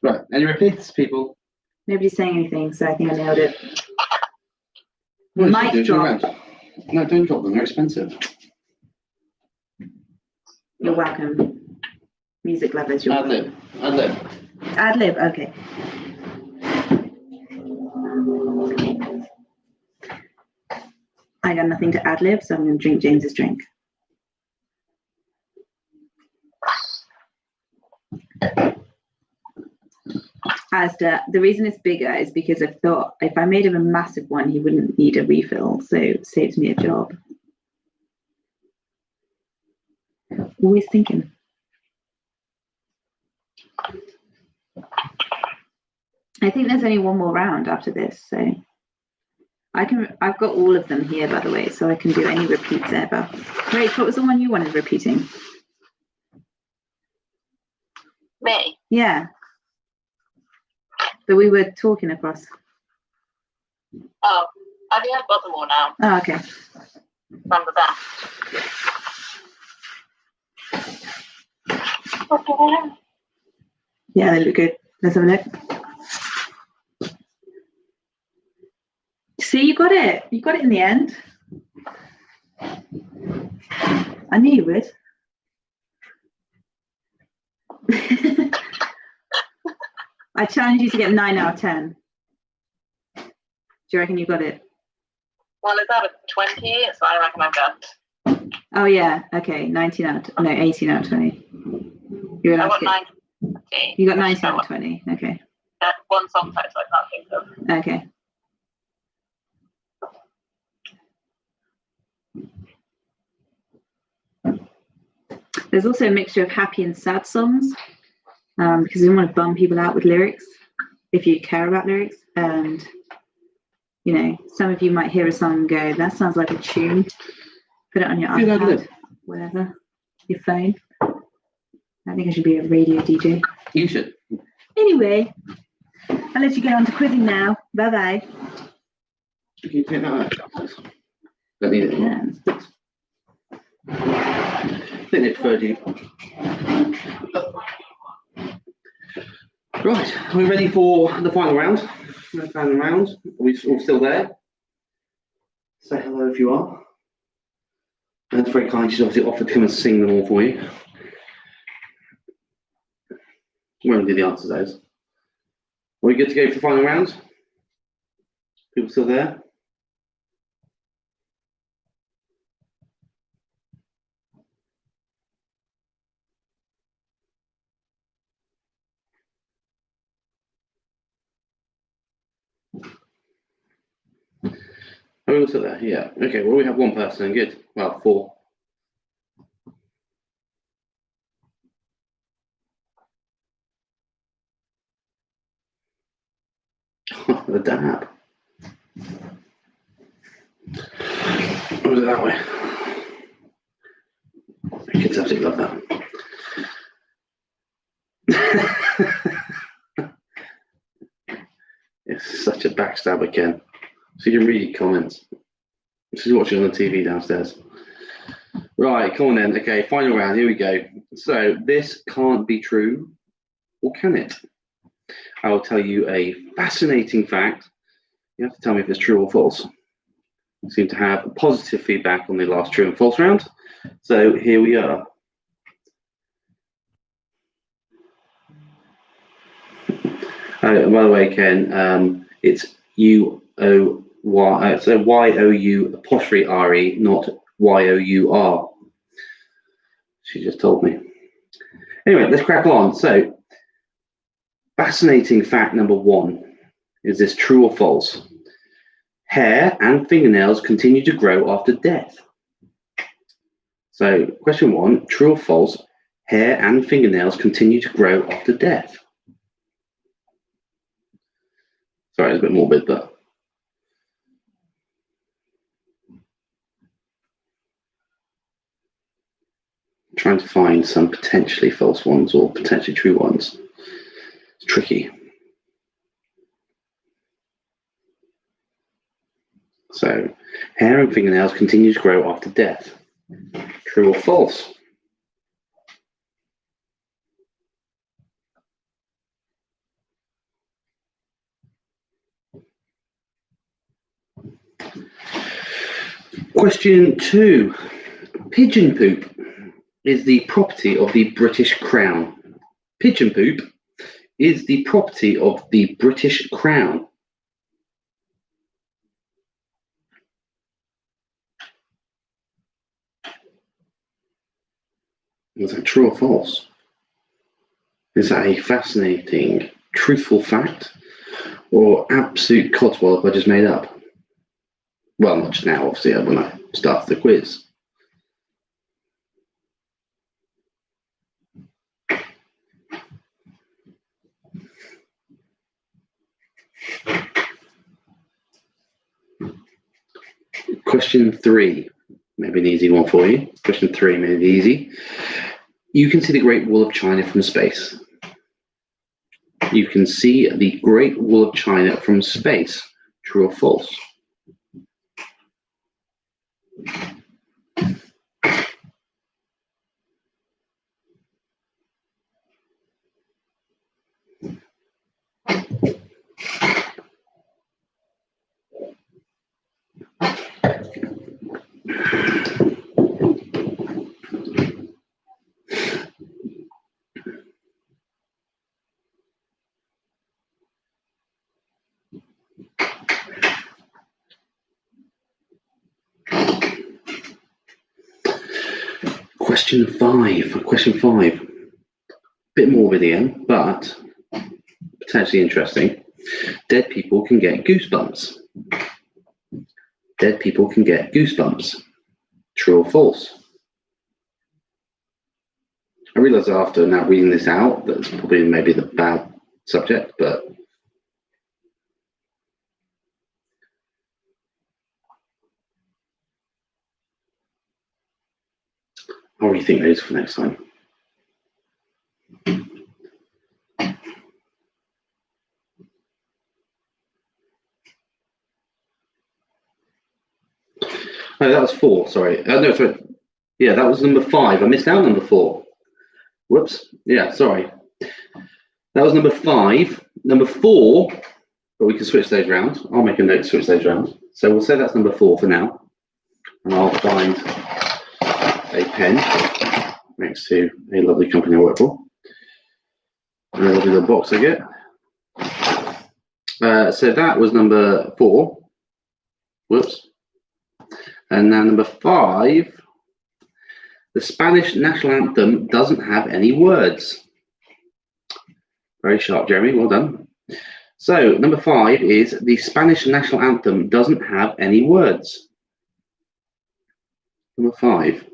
Right. Any repeats, people? Nobody's saying anything, so I think I nailed it. What is Mic it? drop. No, don't drop them. They're expensive. You're welcome. Music lovers, you're Ad lib. Ad lib. Ad lib, okay. I got nothing to ad lib, so I'm going to drink James's drink. Asda, the reason it's bigger is because I thought if I made him a massive one, he wouldn't need a refill, so it saves me a job. Always thinking. I think there's only one more round after this, so I've got all of them here, by the way, so I can do any repeats ever. Rach, what was the one you wanted repeating? Me. Yeah. That we were talking across. Oh, I think I've got them all now. Oh, okay. From the back. Yeah, they look good. Let's have a look. See, you got it. You got it in the end. I knew you would. I challenge you to get 9 out of 10. Do you reckon you got it? Well, it's out of 20, so I reckon I've got. Oh yeah. Okay. 19 out. No, 18 out of 20. You're I allowed got to get, 19. you got 19 out of 20. Okay. One song title I can't think of. Okay. There's also a mixture of happy and sad songs, because we don't want to bum people out with lyrics if you care about lyrics. And you know, some of you might hear a song and go, that sounds like a tune. Put it on your iPad, whatever, your phone. I think I should be a radio DJ. You should. Anyway, I'll let you get on to quizzing now. Bye bye. Can you take that out? Don't need it anymore. Yeah. I think they preferred you. Right, are we ready for the final round? The final round. Are we all still there? Say hello if you are. That's very kind. She's obviously offered to come and sing them all for you. We won't do the answers, those. Are we good to go for the final round? People still there? Are we all still there? Yeah. Okay, well, we have one person. Good. Well, 4. The dab. What was it that way? The kids absolutely love that. It's such a backstabber, Ken. So you can read comments. She's watching on the TV downstairs. Right, come on then. Okay, final round. Here we go. So this can't be true, or can it? I will tell you a fascinating fact. You have to tell me if it's true or false. We seem to have positive feedback on the last true and false round. So here we are. By the way, Ken, it's U-O-Y, so Y-O-U apostrophe R-E, not Y-O-U-R. She just told me. Anyway, let's crack on. So, fascinating fact number 1. Is this true or false? Hair and fingernails continue to grow after death. So, question 1, true or false? Hair and fingernails continue to grow after death. Sorry, it's a bit morbid, but I'm trying to find some potentially false ones or potentially true ones. It's tricky. So, hair and fingernails continue to grow after death. True or false? Question 2. Pigeon poop is the property of the British Crown. Pigeon poop is the property of the British Crown. Is that true or false? Is that a fascinating, truthful fact or absolute codswallop I just made up? Well, not just now, obviously, when I start the quiz. Question 3, maybe an easy one for you. Question 3, maybe easy. You can see the Great Wall of China from space. You can see the Great Wall of China from space. True or false? Question 5. Bit morbid again, but potentially interesting. Dead people can get goosebumps. Dead people can get goosebumps. True or false? I realise after now reading this out that it's probably maybe the bad subject, but I'll rethink those for next time. Oh, that was 4, sorry. No, sorry. Yeah, that was number 5. I missed out number 4. Whoops. Yeah, sorry. That was number 5. Number 4, but we can switch those around. I'll make a note to switch those around. So we'll say that's number 4 for now. And I'll find a pen next to a lovely company I work for. And a lovely little box I get. So that was number 4. Whoops. And now number 5. The Spanish national anthem doesn't have any words. Very sharp, Jeremy. Well done. So number 5 is the Spanish national anthem doesn't have any words. Number 5.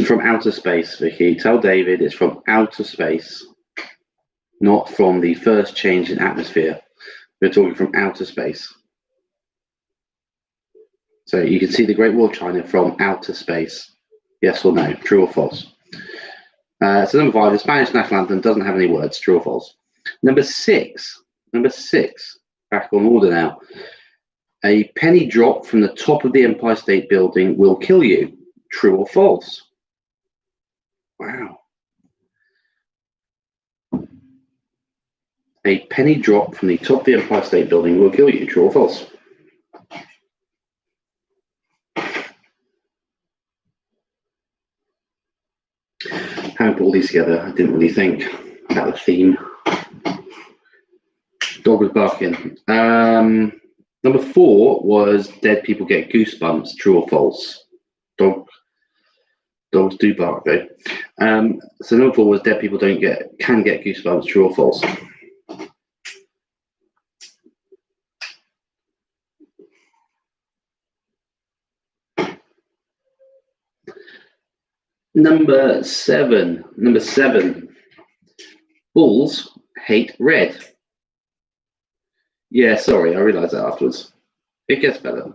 From outer space, Vicky. Tell David it's from outer space, not from the first change in atmosphere. We're talking from outer space. So you can see the Great Wall of China from outer space. Yes or no? True or false? So number 5, the Spanish national anthem doesn't have any words. True or false? Number 6. Back on order now. A penny drop from the top of the Empire State Building will kill you. True or false? Wow. A penny drop from the top of the Empire State Building will kill you. True or false? Having put all these together, I didn't really think about the theme. Dog was barking. Number 4 was dead people get goosebumps. True or false? Dogs do bark though. So number 4 was dead people can get goosebumps. True or false? Number seven. Bulls hate red. Yeah, sorry, I realised that afterwards. It gets better.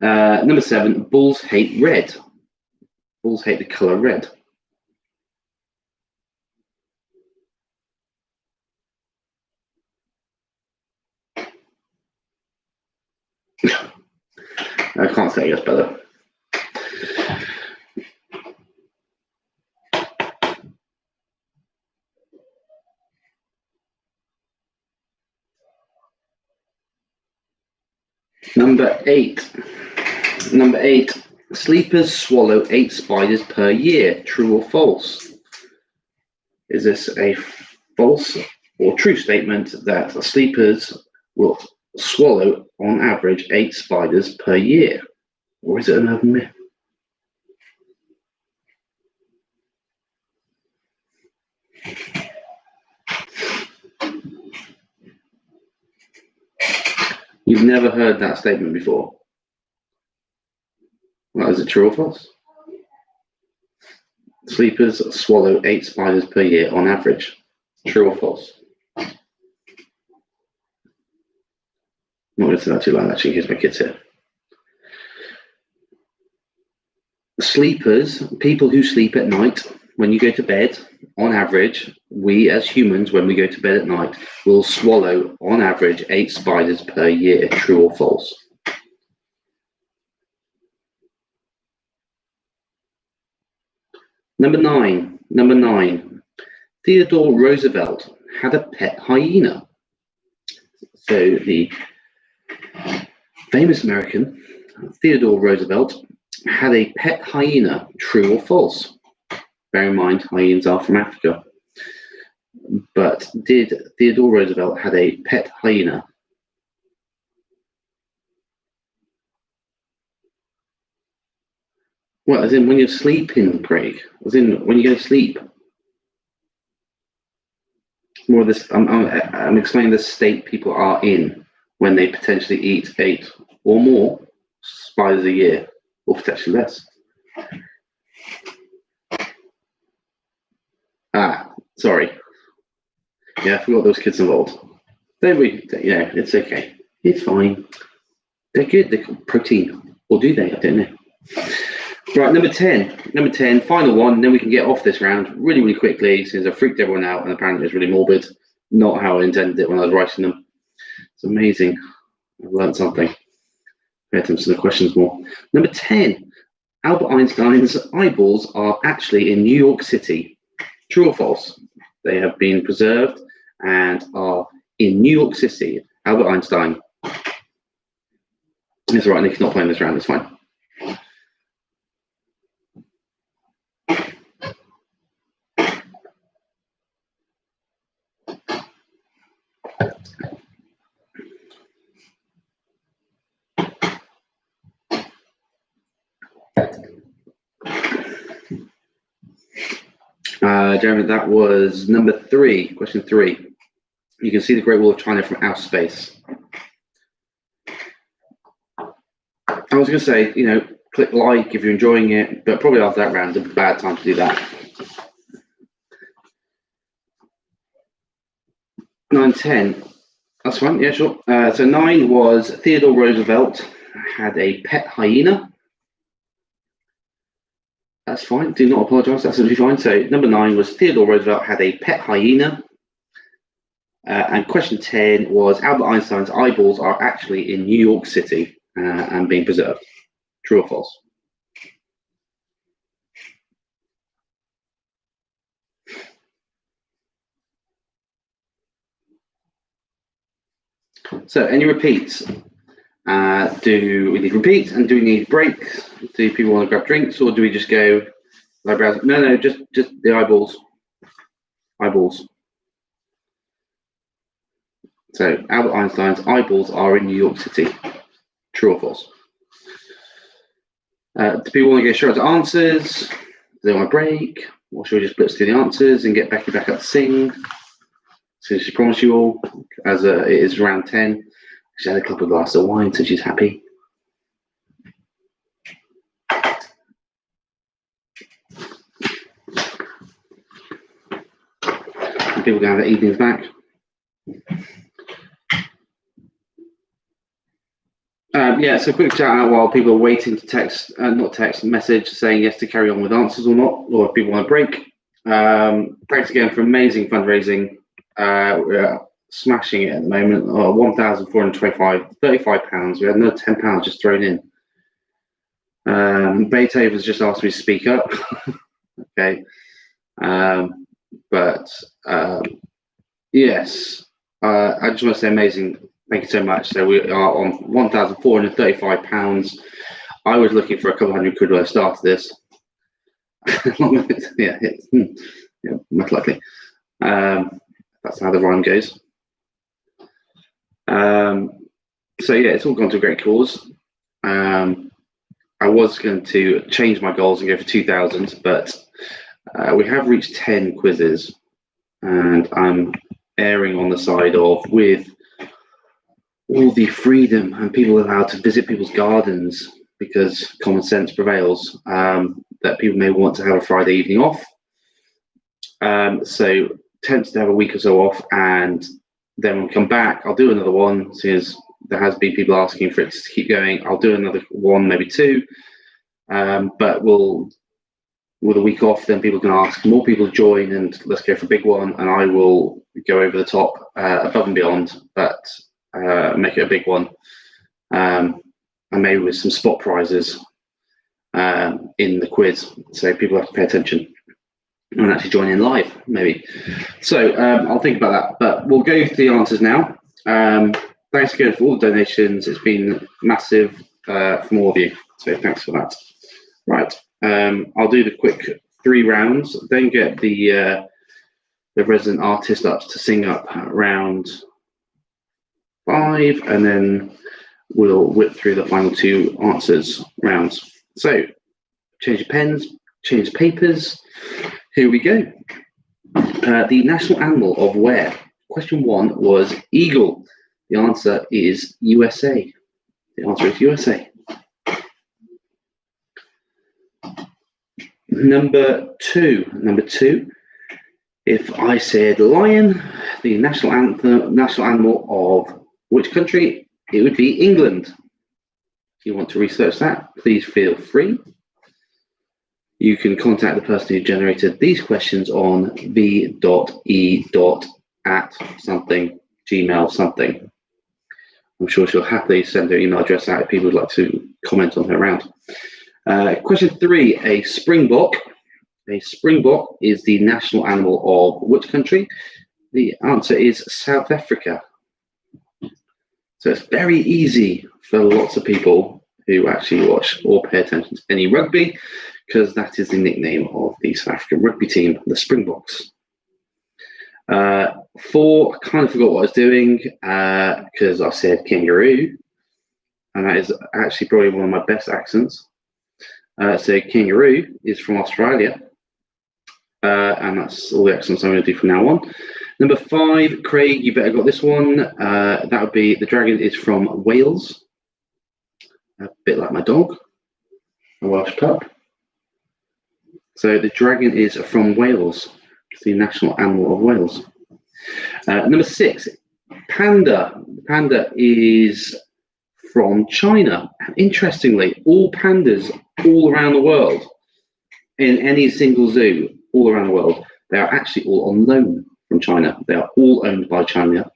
Number 7. Bulls hate red. Bulls hate the colour red. I can't say it gets better. Number 8. Sleepers swallow 8 spiders per year. True or false? Is this a false or true statement that sleepers will swallow on average 8 spiders per year? Or is it another myth? You've never heard that statement before. Well, is it true or false? Sleepers swallow 8 spiders per year on average. True or false? I'm not going to say that too loud, actually. Here's my kids here. Sleepers, people who sleep at night, when you go to bed, on average, we as humans, when we go to bed at night, will swallow, on average, 8 spiders per year. True or false? Number 9. Theodore Roosevelt had a pet hyena. So the famous American Theodore Roosevelt had a pet hyena. True or false? Bear in mind, hyenas are from Africa. But did Theodore Roosevelt had a pet hyena? Well, as in when you're sleeping, Craig. As in when you go to sleep. More of this. I'm explaining the state people are in when they potentially eat 8 or more spiders a year, or potentially less. Sorry. Yeah, I forgot those kids involved. It's okay. It's fine. They're good. They're protein, or do they? I don't know. Right, number 10, final one, and then we can get off this round really, really quickly since I freaked everyone out and apparently it's really morbid. Not how I intended it when I was writing them. It's amazing. I've learned something. Pay attention to the questions more. Number 10, Albert Einstein's eyeballs are actually in New York City. True or false? They have been preserved and are in New York City. Albert Einstein. It's all right, Nick's not playing this round, it's fine. Jeremy, that was number 3, question 3. You can see the Great Wall of China from outer space. I was going to say, click like if you're enjoying it, but probably after that round, it's a bad time to do that. 9, 10. That's fine, yeah, sure. So 9 was Theodore Roosevelt had a pet hyena. That's fine. Do not apologise. That's absolutely fine. So number 9 was Theodore Roosevelt had a pet hyena. And question 10 was Albert Einstein's eyeballs are actually in New York City and being preserved. True or false? So, any repeats? Do we need repeats and do we need breaks? Do people want to grab drinks or do we just go eyebrows? No, just the eyeballs. Eyeballs. So, Albert Einstein's eyeballs are in New York City. True or false? Do people want to get straight to answers? Do they want a break? Or should we just blitz through the answers and get Becky back up to sing? So she promised you all, as it is round 10. She had a couple of glasses of wine, so she's happy. And people can have their evenings back. So quick shout out while people are waiting to message saying yes to carry on with answers or not, or if people want a break. Thanks again for amazing fundraising. We're smashing it at the moment. £1,425, £35. We had another £10 just thrown in. Beethoven's just asked me to speak up. Okay. Yes, I just want to say amazing. Thank you so much. So we are on £1,435. I was looking for a couple £100 when I started this. Yeah, most likely. That's how the rhyme goes. It's all gone to a great cause. I was going to change my goals and go for 2,000, but we have reached 10 quizzes, and I'm erring on the side of, with all the freedom and people allowed to visit people's gardens because common sense prevails, that people may want to have a Friday evening off. So tempted to have a week or so off, and then when we come back, I'll do another one, since there has been people asking for it to keep going. I'll do another one, maybe two, but with a week off, then people can ask more people to join, and let's go for a big one, and I will go over the top, above and beyond, but make it a big one, and maybe with some spot prizes in the quiz, so people have to pay attention and actually join in live, maybe. So I'll think about that, but we'll go through the answers now. Thanks again for all the donations. It's been massive from all of you, so thanks for that. Right, I'll do the quick 3 rounds, then get the resident artist up to sing up round 5, and then we'll whip through the final 2 answers rounds. So change your pens, change the papers. Here we go. The national animal of where? Question 1 was eagle. The answer is USA. The answer is USA. Number two. If I said lion, the national animal of which country? It would be England. If you want to research that, please feel free. You can contact the person who generated these questions on v.e.at gmail something. I'm sure she'll happily send her email address out if people would like to comment on her round. Question 3, a springbok. A springbok is the national animal of which country? The answer is South Africa. So it's very easy for lots of people who actually watch or pay attention to any rugby, because that is the nickname of the South African rugby team, the Springboks. 4, I kind of forgot what I was doing because I said kangaroo, and that is actually probably one of my best accents. So kangaroo is from Australia, and that's all the accents I'm going to do from now on. Number 5, Craig, you better got this one. That would be the dragon is from Wales, a bit like my dog, a Welsh pup. So the dragon is from Wales. It's the national animal of Wales. Number 6, panda. Panda is from China. Interestingly, all pandas all around the world, in any single zoo all around the world, they are actually all on loan from China. They are all owned by China,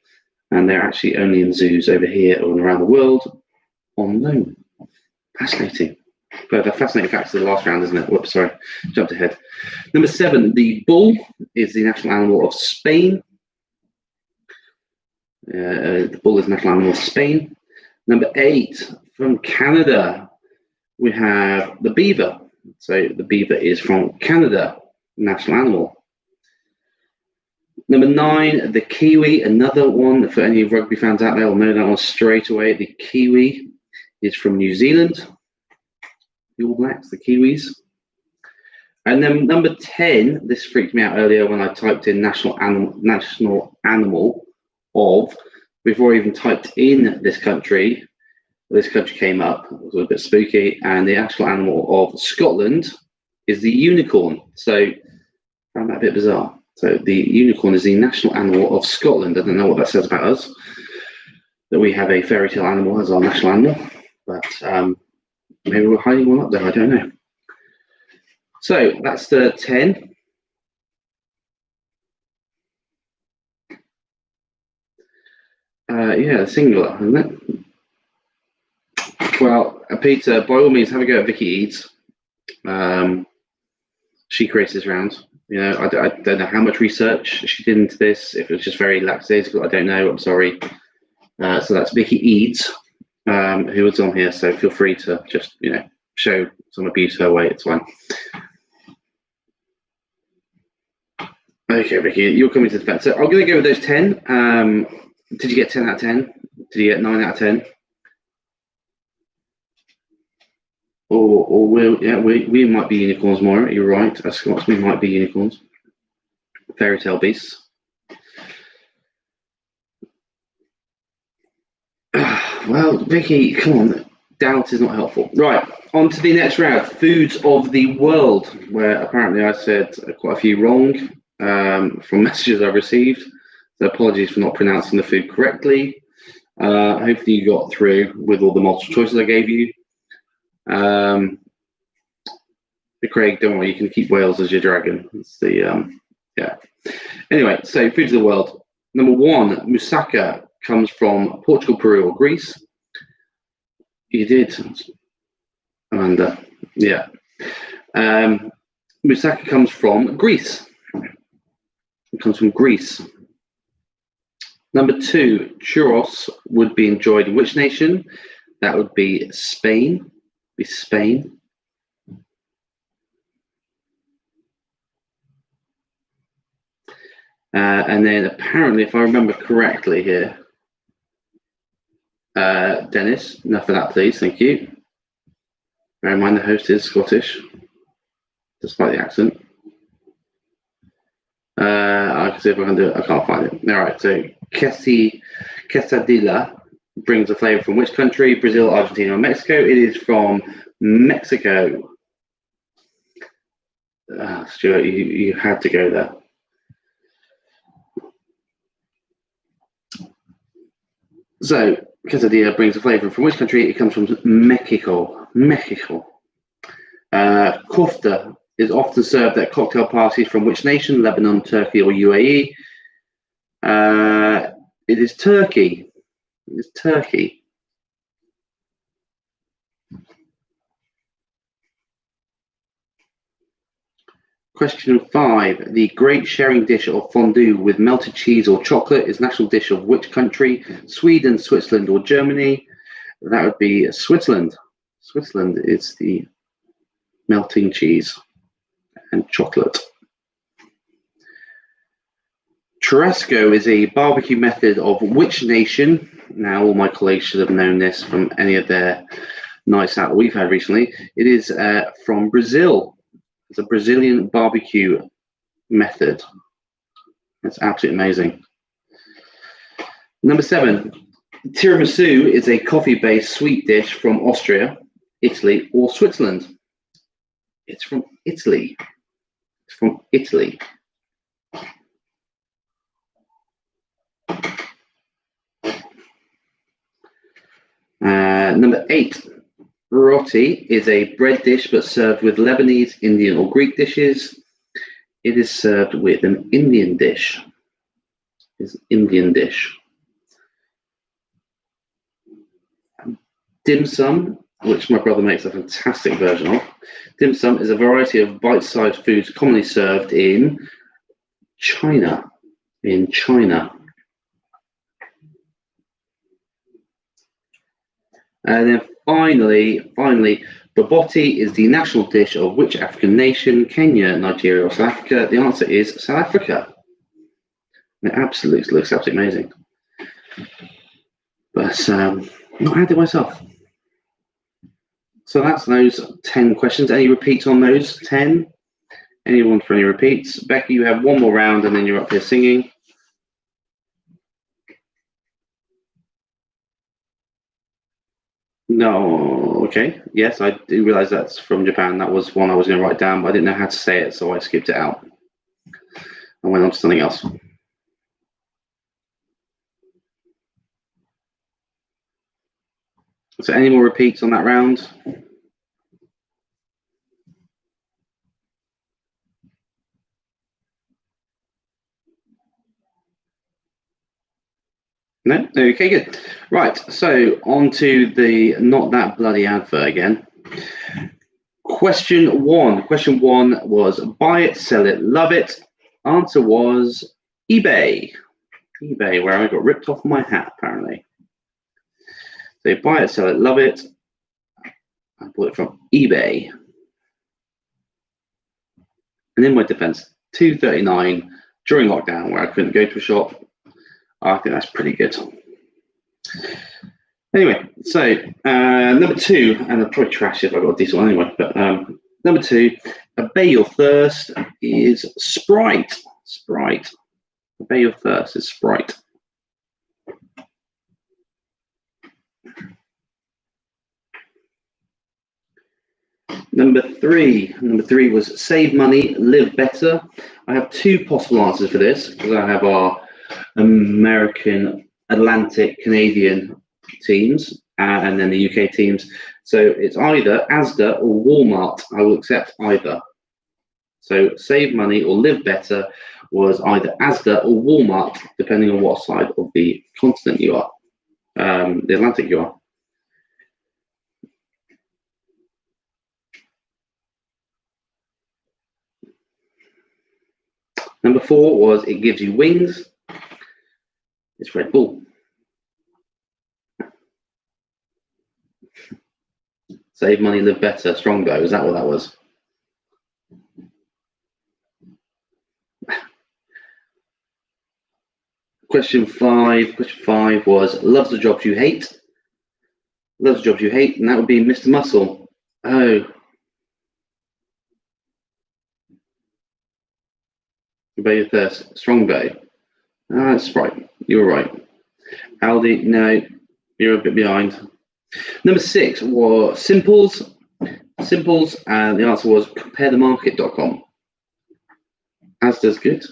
and they're actually only in zoos over here or around the world on loan. Fascinating. But the fascinating facts of the last round, isn't it? Whoops, sorry, jumped ahead. Number 7, the bull is the national animal of Spain. The bull is national animal of Spain. Number 8, from Canada, we have the beaver. So the beaver is from Canada, national animal. Number 9, the kiwi, another one for any rugby fans out there will know that one straight away. The kiwi is from New Zealand. The All Blacks, the Kiwis. And then number 10, this freaked me out earlier when I typed in national animal of, before I even typed in this country came up. It was a bit spooky. And the actual animal of Scotland is the unicorn. So I found that a bit bizarre. So the unicorn is the national animal of Scotland. I don't know what that says about us, that we have a fairy tale animal as our national animal, but maybe we're hiding one up there, I don't know. So that's the 10. Yeah, singular, isn't it? Well, Peter, by all means, have a go at Vicky Eads. She creates this round. You know, I don't know how much research she did into this. If it was just very lackadaisical, I don't know. I'm sorry. So that's Vicky Eads, who was on here. So feel free to just, you know, show some abuse her way. It's fine. Okay, Vicky, you're coming to the defense. So I'm going to go with those 10. Did you get 10 out of 10? Did you get 9 out of 10? Or we might be unicorns, Moira. You're right. As Scots, we might be unicorns. Fairy tale beasts. Well, Vicky, come on. Doubt is not helpful. Right, on to the next round. Foods of the world, where apparently I said quite a few wrong from messages I've received. So apologies for not pronouncing the food correctly. Hopefully you got through with all the multiple choices I gave you. Craig, don't worry, you can keep Wales as your dragon. It's the yeah. Anyway, so foods of the world. Number 1, moussaka comes from Portugal, Peru, or Greece. You did, Amanda. Yeah. Moussaka comes from Greece. It comes from Greece. Number 2, churros would be enjoyed in which nation? That would be Spain. Spain. And then apparently, if I remember correctly here, Dennis, enough of that, please. Thank you. Bear in mind the host is Scottish, despite the accent. I can see if I can do it. I can't find it. All right. So quesadilla brings a flavor from which country? Brazil, Argentina, or Mexico? It is from Mexico. Stuart, you had to go there. So, quesadilla brings a flavor from which country? It comes from Mexico. Kofta is often served at cocktail parties from which nation? Lebanon, Turkey, or UAE? It is Turkey. It is Turkey. Question 5. The great sharing dish of fondue with melted cheese or chocolate is national dish of which country? Sweden, Switzerland, or Germany? That would be Switzerland. Switzerland is the melting cheese and chocolate. Churrasco is a barbecue method of which nation? Now, all my colleagues should have known this from any of their nights out that we've had recently. It is from Brazil. It's a Brazilian barbecue method. It's absolutely amazing. Number 7, tiramisu is a coffee-based sweet dish from Austria, Italy, or Switzerland. It's from Italy. It's from Italy. Number 8, roti is a bread dish but served with Lebanese, Indian, or Greek dishes. It is served with an Indian dish. It's an Indian dish. Dim sum, which my brother makes a fantastic version of. Dim sum is a variety of bite-sized foods commonly served in China. In China. And then finally, bobotti is the national dish of which African nation? Kenya, Nigeria, or South Africa? The answer is South Africa. It absolutely looks absolutely amazing. But not had it myself. So that's those 10 questions. Any repeats on those 10? Anyone for any repeats? Becky, you have one more round and then you're up here singing. No, okay. Yes, I do realize that's from Japan. That was one I was going to write down, but I didn't know how to say it, so I skipped it out. I went on to something else. So any more repeats on that round? No? Okay, good. Right, so on to the not that bloody advert again. Question one was buy it, sell it, love it. Answer was eBay. eBay, where I got ripped off my hat, apparently. So buy it, sell it, love it. I bought it from eBay. And in my defense, $2.39 during lockdown where I couldn't go to a shop. I think that's pretty good. Anyway, so number two, and I'll probably trash if I got a decent one anyway, but number two, obey your thirst is Sprite. Sprite. Obey your thirst is Sprite. Number three was save money, live better. I have two possible answers for this because I have our American, Atlantic, Canadian teams and then the UK teams. So it's either Asda or Walmart. I will accept either. So save money or live better was either Asda or Walmart, depending on what side of the continent you are, the Atlantic you are. Number four was it gives you wings. It's Red Bull. Save money, live better, Strongbow. Is that what that was? Question five was loves the jobs you hate. Loves the jobs you hate, and that would be Mr. Muscle. Oh. Obey your thirst, Strongbow. That's right. You were right. Aldi, no, you're a bit behind. Number six was Simples. Simples, and the answer was comparethemarket.com. Asda's good.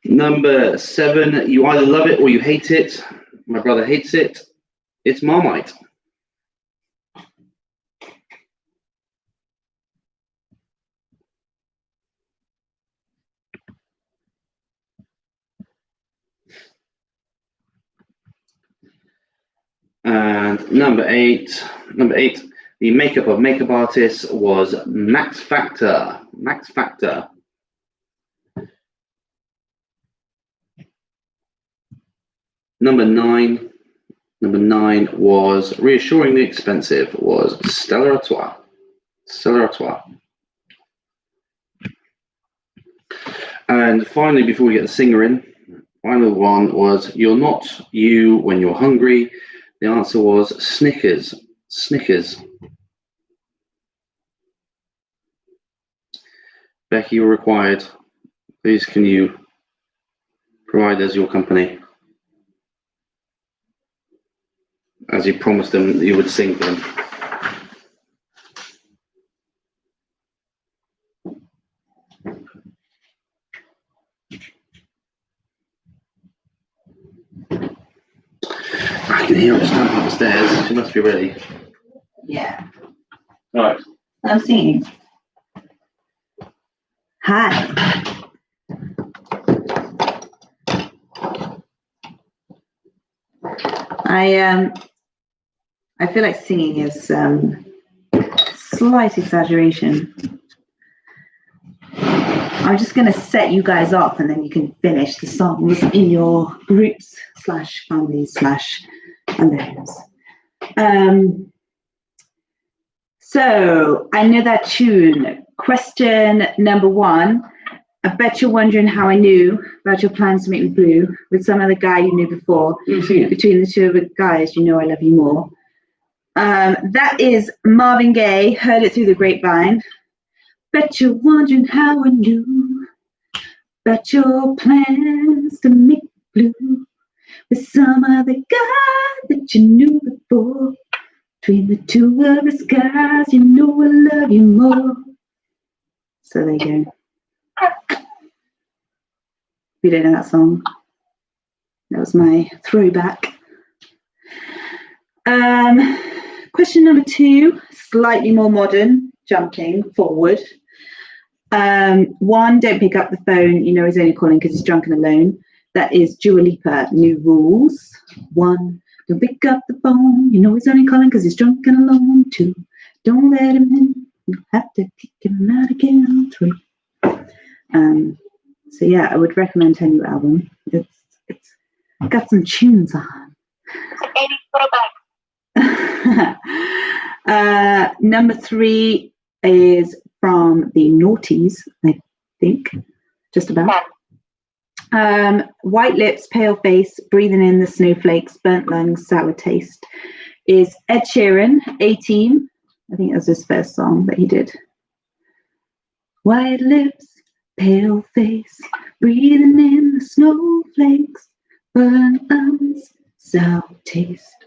Number seven, you either love it or you hate it. My brother hates it. It's Marmite. And number eight, the makeup of makeup artists was Max Factor. Max Factor. Number nine was reassuringly expensive was Stella Artois. Stella Artois. And finally, before we get the singer in, final one was you're not you when you're hungry. The answer was Snickers. Snickers. Becky, you're required. Please, can you provide us your company? As you promised them that you would sing for them. I can hear her standing up the stairs. She must be ready. Yeah. All right. I'm singing. Hi. I feel like singing is slight exaggeration. I'm just going to set you guys up and then you can finish the songs in your groups / families / unknowns. So I know that tune. Question number 1. I bet you're wondering how I knew about your plans to make me blue with some other guy you knew before. Between the two of the guys, you know I love you more. That is Marvin Gaye, Heard It Through the Grapevine. Bet you're wondering how I knew about your plans to make me blue with some other guy that you knew before. Between the two of us guys, you know I love you more. So there you go. We don't know that song. That was my throwback. Question number 2, slightly more modern, jumping forward. 1, don't pick up the phone. You know he's only calling because he's drunk and alone. That is Dua Lipa, New Rules. 1, don't pick up the phone. You know he's only calling because he's drunk and alone. 2, don't let him in. You'll have to kick him out again. 3. So yeah, I would recommend her new album. It's got some tunes on. Number 3 is from the Noughties, I think, just about. White lips, pale face, breathing in the snowflakes, burnt lungs, sour taste is Ed Sheeran, 18. I think that was his first song that he did. White lips, pale face, breathing in the snowflakes, burnt lungs, sour taste.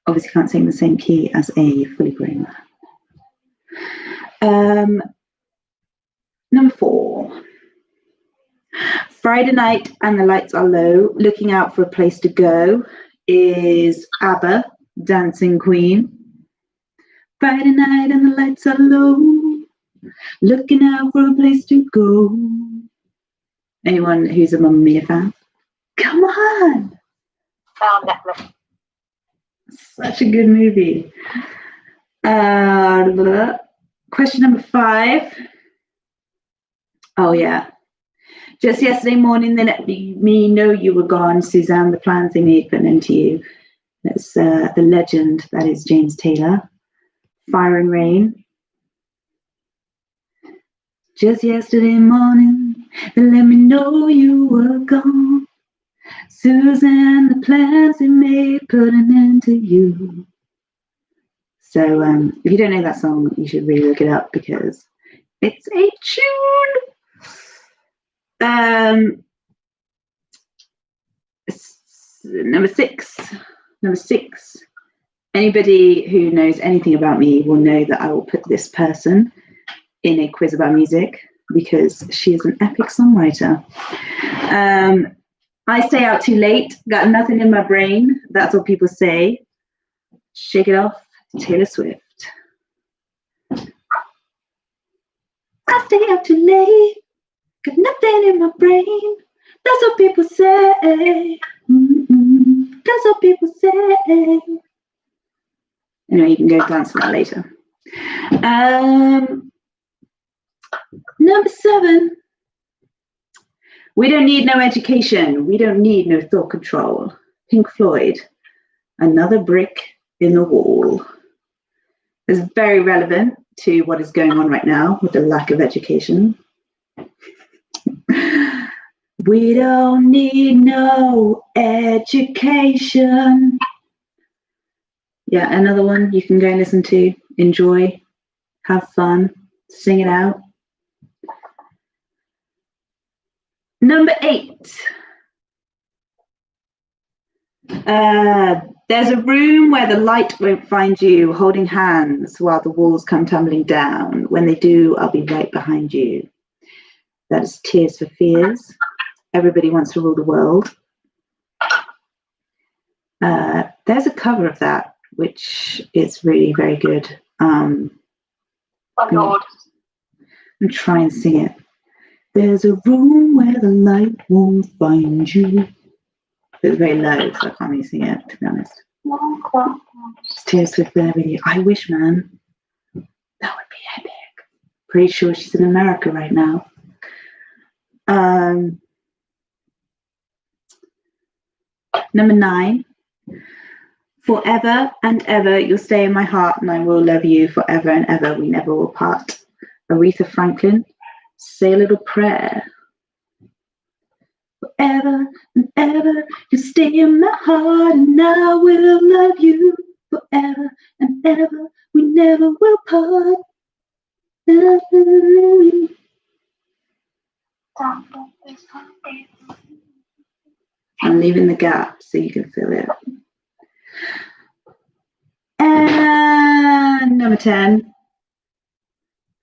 Obviously can't sing the same key as a fully grown man. Number 4. Friday night and the lights are low, looking out for a place to go is ABBA, Dancing Queen. Friday night and the lights are low, looking out for a place to go. Anyone who's a Mamma Mia fan? Come on! Found Netflix. Such a good movie. Question number 5. Oh, yeah. Just yesterday morning, they let me know you were gone, Suzanne. The plans they made put an end to you. That's the legend that is James Taylor. Fire and Rain. Just yesterday morning, they let me know you were gone. Suzanne, the plans they made put an end to you. So if you don't know that song, you should really look it up because it's a tune. Number six. Anybody who knows anything about me will know that I will put this person in a quiz about music because she is an epic songwriter. I stay out too late, got nothing in my brain. That's what people say. Shake It Off, Taylor Swift. I stay out too late, got nothing in my brain. That's what people say. That's what people say. Anyway, you can go glance at that later. Number 7. We don't need no education. We don't need no thought control. Pink Floyd, Another Brick in the Wall. It's very relevant to what is going on right now with the lack of education. We don't need no education. Yeah, another one you can go and listen to, enjoy, have fun, sing it out. Number 8. There's a room where the light won't find you, holding hands while the walls come tumbling down. When they do, I'll be right behind you. That is Tears for Fears. Everybody Wants to Rule the World. There's a cover of that, which is really very good. Oh, Lord. I'm trying to sing it. There's a room where the light won't find you. It's very low, so I can't really sing it, to be honest. It's Tears for Fears. I wish, man. That would be epic. Pretty sure she's in America right now. Number 9. Forever and ever, you'll stay in my heart, and I will love you forever and ever. We never will part. Aretha Franklin, say a little prayer. Forever and ever, you stay in my heart, and I will love you forever and ever. We never will part. I'm leaving the gap so you can fill it. And number 10,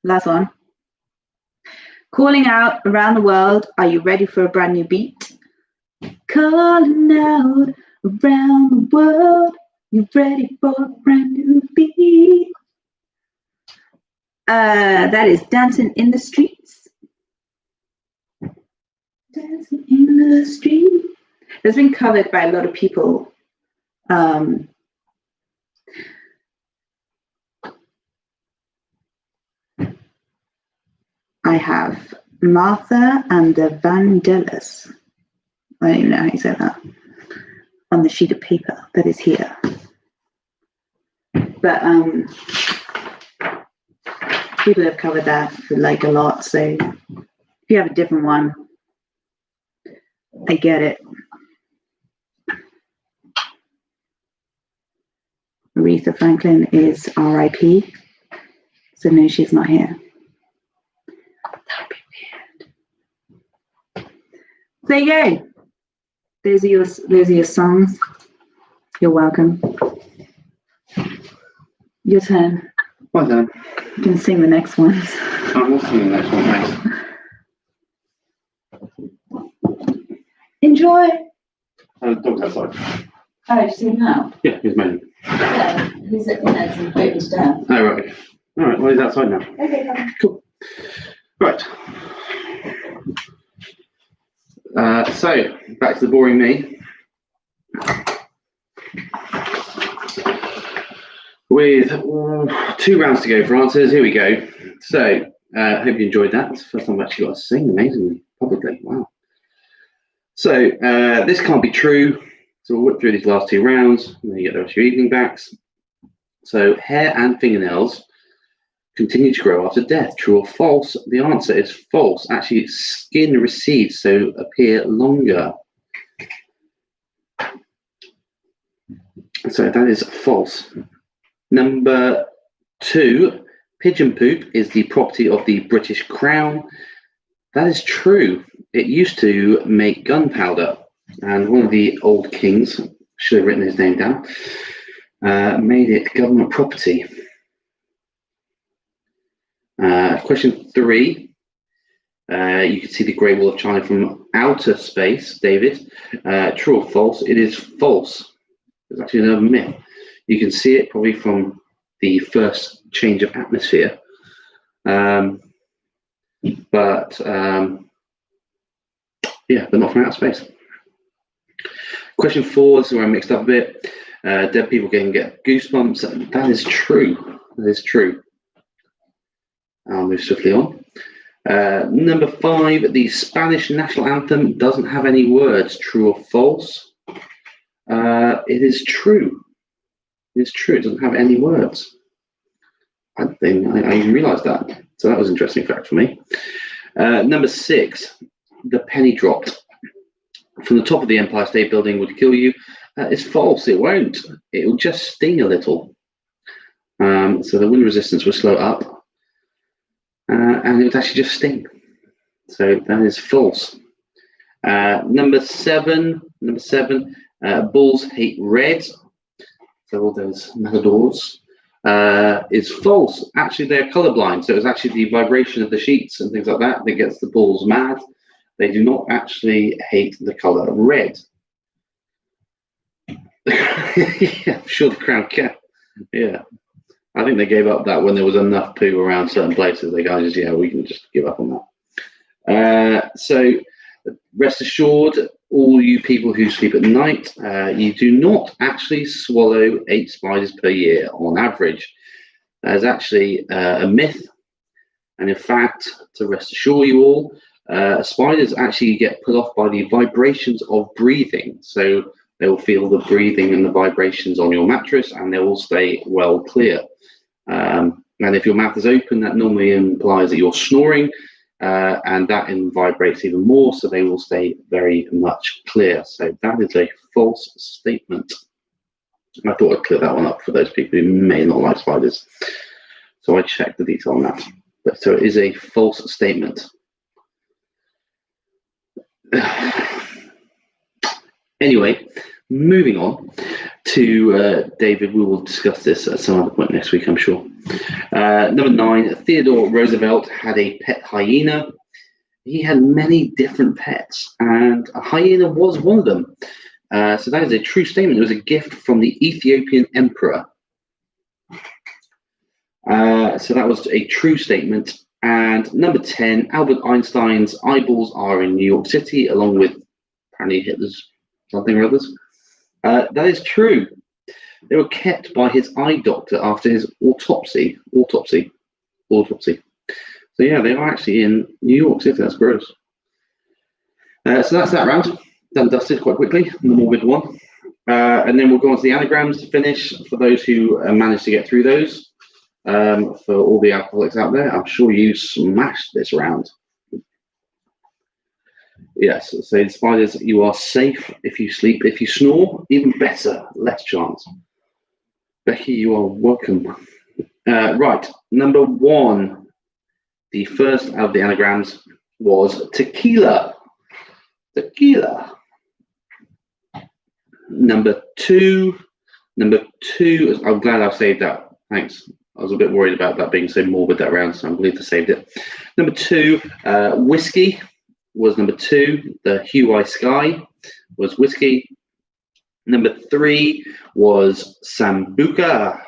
last one. Calling out around the world, are you ready for a brand new beat? Calling out around the world, you ready for a brand new beat? That is Dancing in the Streets. Dancing in the Street. It's been covered by a lot of people. I have Martha and the Vandellas. I don't even know how you say that. On the sheet of paper that is here. But people have covered that for like a lot. So if you have a different one, I get it. Aretha Franklin is R.I.P. So no, she's not here. That would be weird. There you go. Those are your songs. You're welcome. Your turn. Well done. You can sing the next ones. I'm not singing the next one, thanks. Enjoy. The dog's outside. Oh, you see now? Yeah, he's made. Yeah, he's at the heads and focused down. Oh, right. All right, well, he's outside now. Okay, fine. Cool. Right. So, back to the boring me. With 2 rounds to go for answers, here we go. So, hope you enjoyed that. It's the first time I've actually got to sing amazingly publicly. Wow. So, this can't be true. So, we'll whip through these last 2 rounds, and then you get the rest of your evening backs. So, hair and fingernails continue to grow after death. True or false? The answer is false. Actually, skin recedes, so appear longer. So that is false. Number 2, pigeon poop is the property of the British Crown. That is true. It used to make gunpowder, and one of the old kings, should have written his name down, made it government property. Question 3. You can see the Great Wall of China from outer space, David. True or false? It is false. It's actually another myth. You can see it probably from the first change of atmosphere. But not from outer space. Question 4, this is where I mixed up a bit. Dead people can get goosebumps. That is true. That is true. I'll move swiftly on. Number 5, the Spanish national anthem doesn't have any words. True or false? It is true. It's true. It doesn't have any words. I didn't realize that. So that was an interesting fact for me. Number 6, the penny dropped from the top of the Empire State Building would kill you. It's false. It won't. It will just sting a little. So the wind resistance will slow up. And it would actually just sting. So that is false. Number 7, bulls hate red. So all those matadors is false. Actually, they're colorblind. So it's actually the vibration of the sheets and things like that that gets the bulls mad. They do not actually hate the color red. Yeah, I'm sure the Crown can. Yeah. I think they gave up that when there was enough poo around certain places. They guys, we can just give up on that. So rest assured, all you people who sleep at night, you do not actually swallow 8 spiders per year on average. That is actually a myth. And in fact, to rest assure you all, Spiders actually get put off by the vibrations of breathing. So they will feel the breathing and the vibrations on your mattress, and they will stay well clear. And if your mouth is open, that normally implies that you're snoring, and that vibrates even more, so they will stay very much clear. So that is a false statement. I thought I'd clear that one up for those people who may not like spiders. So I checked the detail on that. But so it is a false statement. Anyway, moving on to David. We will discuss this at some other point next week, I'm sure. Number 9, Theodore Roosevelt had a pet hyena. He had many different pets, and a hyena was one of them. So that is a true statement. It was a gift from the Ethiopian emperor. So that was a true statement. And number 10, Albert Einstein's eyeballs are in New York City, along with apparently Hitler's something or others. That is true. They were kept by his eye doctor after his autopsy. So yeah, they are actually in New York City. That's gross. So that's that round. Done dusted quite quickly. The morbid one. And then we'll go on to the anagrams to finish for those who managed to get through those. For all the alcoholics out there, I'm sure you smashed this round. Yes, so in spiders, you are safe if you sleep. If you snore, even better, less chance. Becky, you are welcome. Right, number 1. The first of the anagrams was tequila. Tequila. Number two, I'm glad I've saved that. Thanks. I was a bit worried about that being so morbid that round, so I'm glad I saved it. Number 2, whiskey was number 2. The Hue Eye Sky was whiskey. Number 3 was Sambuca.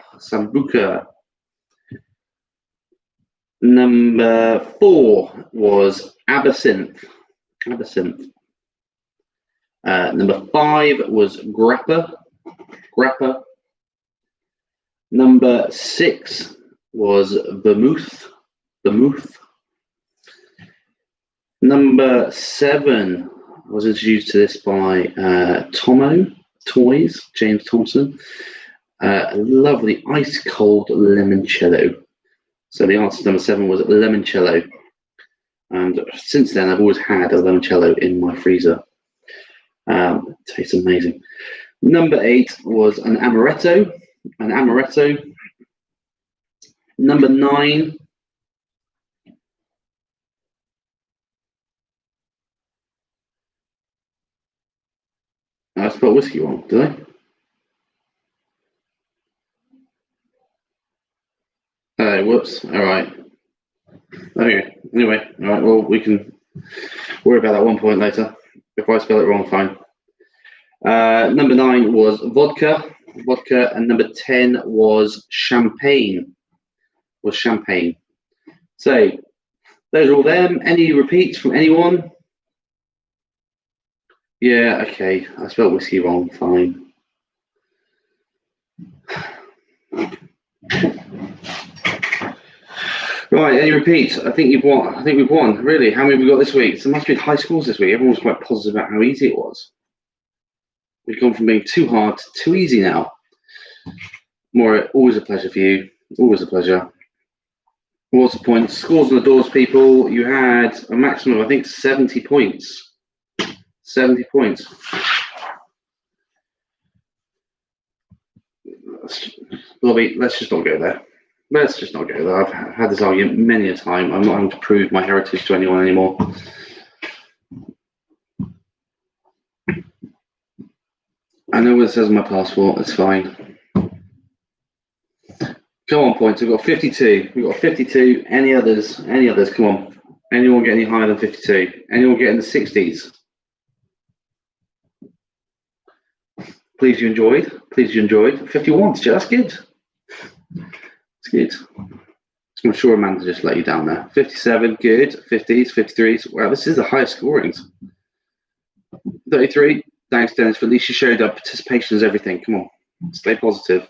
Number 4 was absinthe. Number 5 was grappa. Number 6 was vermouth. Number 7 was introduced to this by Toys, James Thompson. A lovely ice cold limoncello. So the answer to number 7 was limoncello. And since then, I've always had a limoncello in my freezer. Tastes amazing. Number 8 was an amaretto. Number 9. I spelled whiskey wrong, did I? Whoops. All right. Okay. Anyway, all right. Well, we can worry about that one point later. If I spell it wrong, fine. Number 9 was vodka, and number 10 was champagne. So those are all them. Any repeats from anyone? Yeah. Okay. I spelled whiskey wrong. Fine. Right, any repeats? I think we've won. Really, how many have we got this week? So it must be high scores this week. Everyone was quite positive about how easy it was. We've gone from being too hard to too easy now. Maura, always a pleasure for you. Always a pleasure. What's the point? Scores on the doors, people. You had a maximum of, I think, 70 points. 70 points. Bobby, let's just not go there. I've had this argument many a time. I'm not having to prove my heritage to anyone anymore. I know what it says on my passport. It's fine. Come on, points. We've got 52. Any others? Come on. Anyone get any higher than 52? Anyone get in the 60s? Please you enjoyed. 51. That's good. It's good. I'm sure Amanda just let you down there. 57, good. 50s, 53s. Wow, this is the highest scorings. 33. Thanks, Dennis, for at least you showed up. Participation is everything. Come on. Stay positive.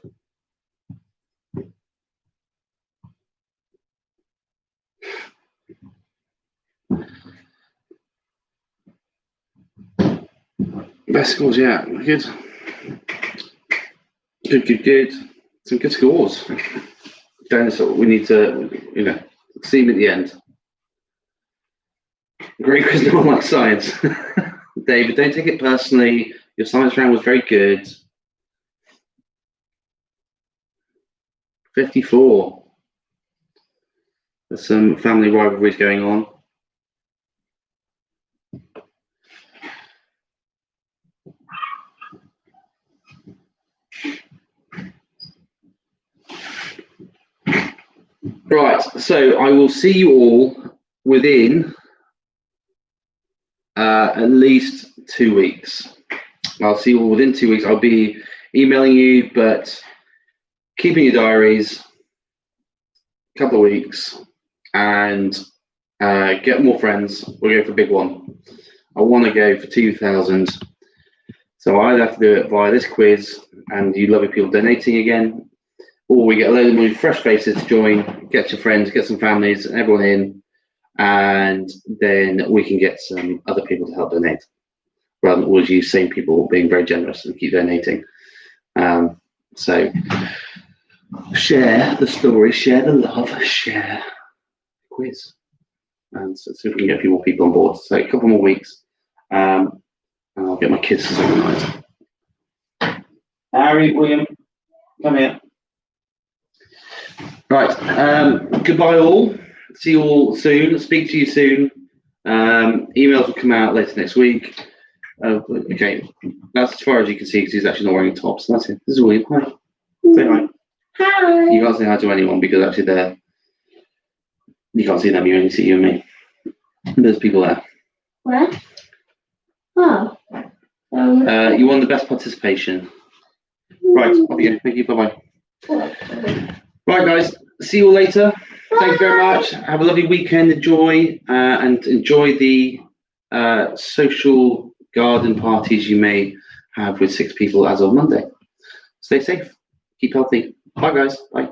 Best scores, yeah. Good. Good. Some good scores. Dennis, we need to, see him at the end. Great because no one likes science. David, don't take it personally. Your science round was very good. 54. There's some family rivalries going on. Right, so I will see you all within at least 2 weeks. I'll see you all within 2 weeks. I'll be emailing you, but keeping your diaries a couple of weeks and get more friends. We'll go for a big one. I want to go for 2,000. So I either have to do it via this quiz and you lovely people donating again, or we get a load of new fresh faces to join, get your friends, get some families, everyone in, and then we can get some other people to help donate, rather than always use same people being very generous and keep donating. So share the story, share the love, share the quiz. And so we can get a few more people on board. So a couple more weeks, and I'll get my kids to say goodnight. Harry, William, come here. Right, goodbye all. See you all soon. Speak to you soon. Emails will come out later next week. Okay, that's as far as you can see because he's actually not wearing a top. So that's it. This is William. Hi. Say hi. Hi. You can't say hi to anyone because actually you can't see them. You only see you and me. There's people there. Where? Oh. You won the best participation. Right, off you go. Thank you. Bye bye. Right, guys. See you all later. Thank you very much. Have a lovely weekend. Enjoy and enjoy the social garden parties you may have with 6 people as of Monday. Stay safe. Keep healthy. Bye, guys. Bye.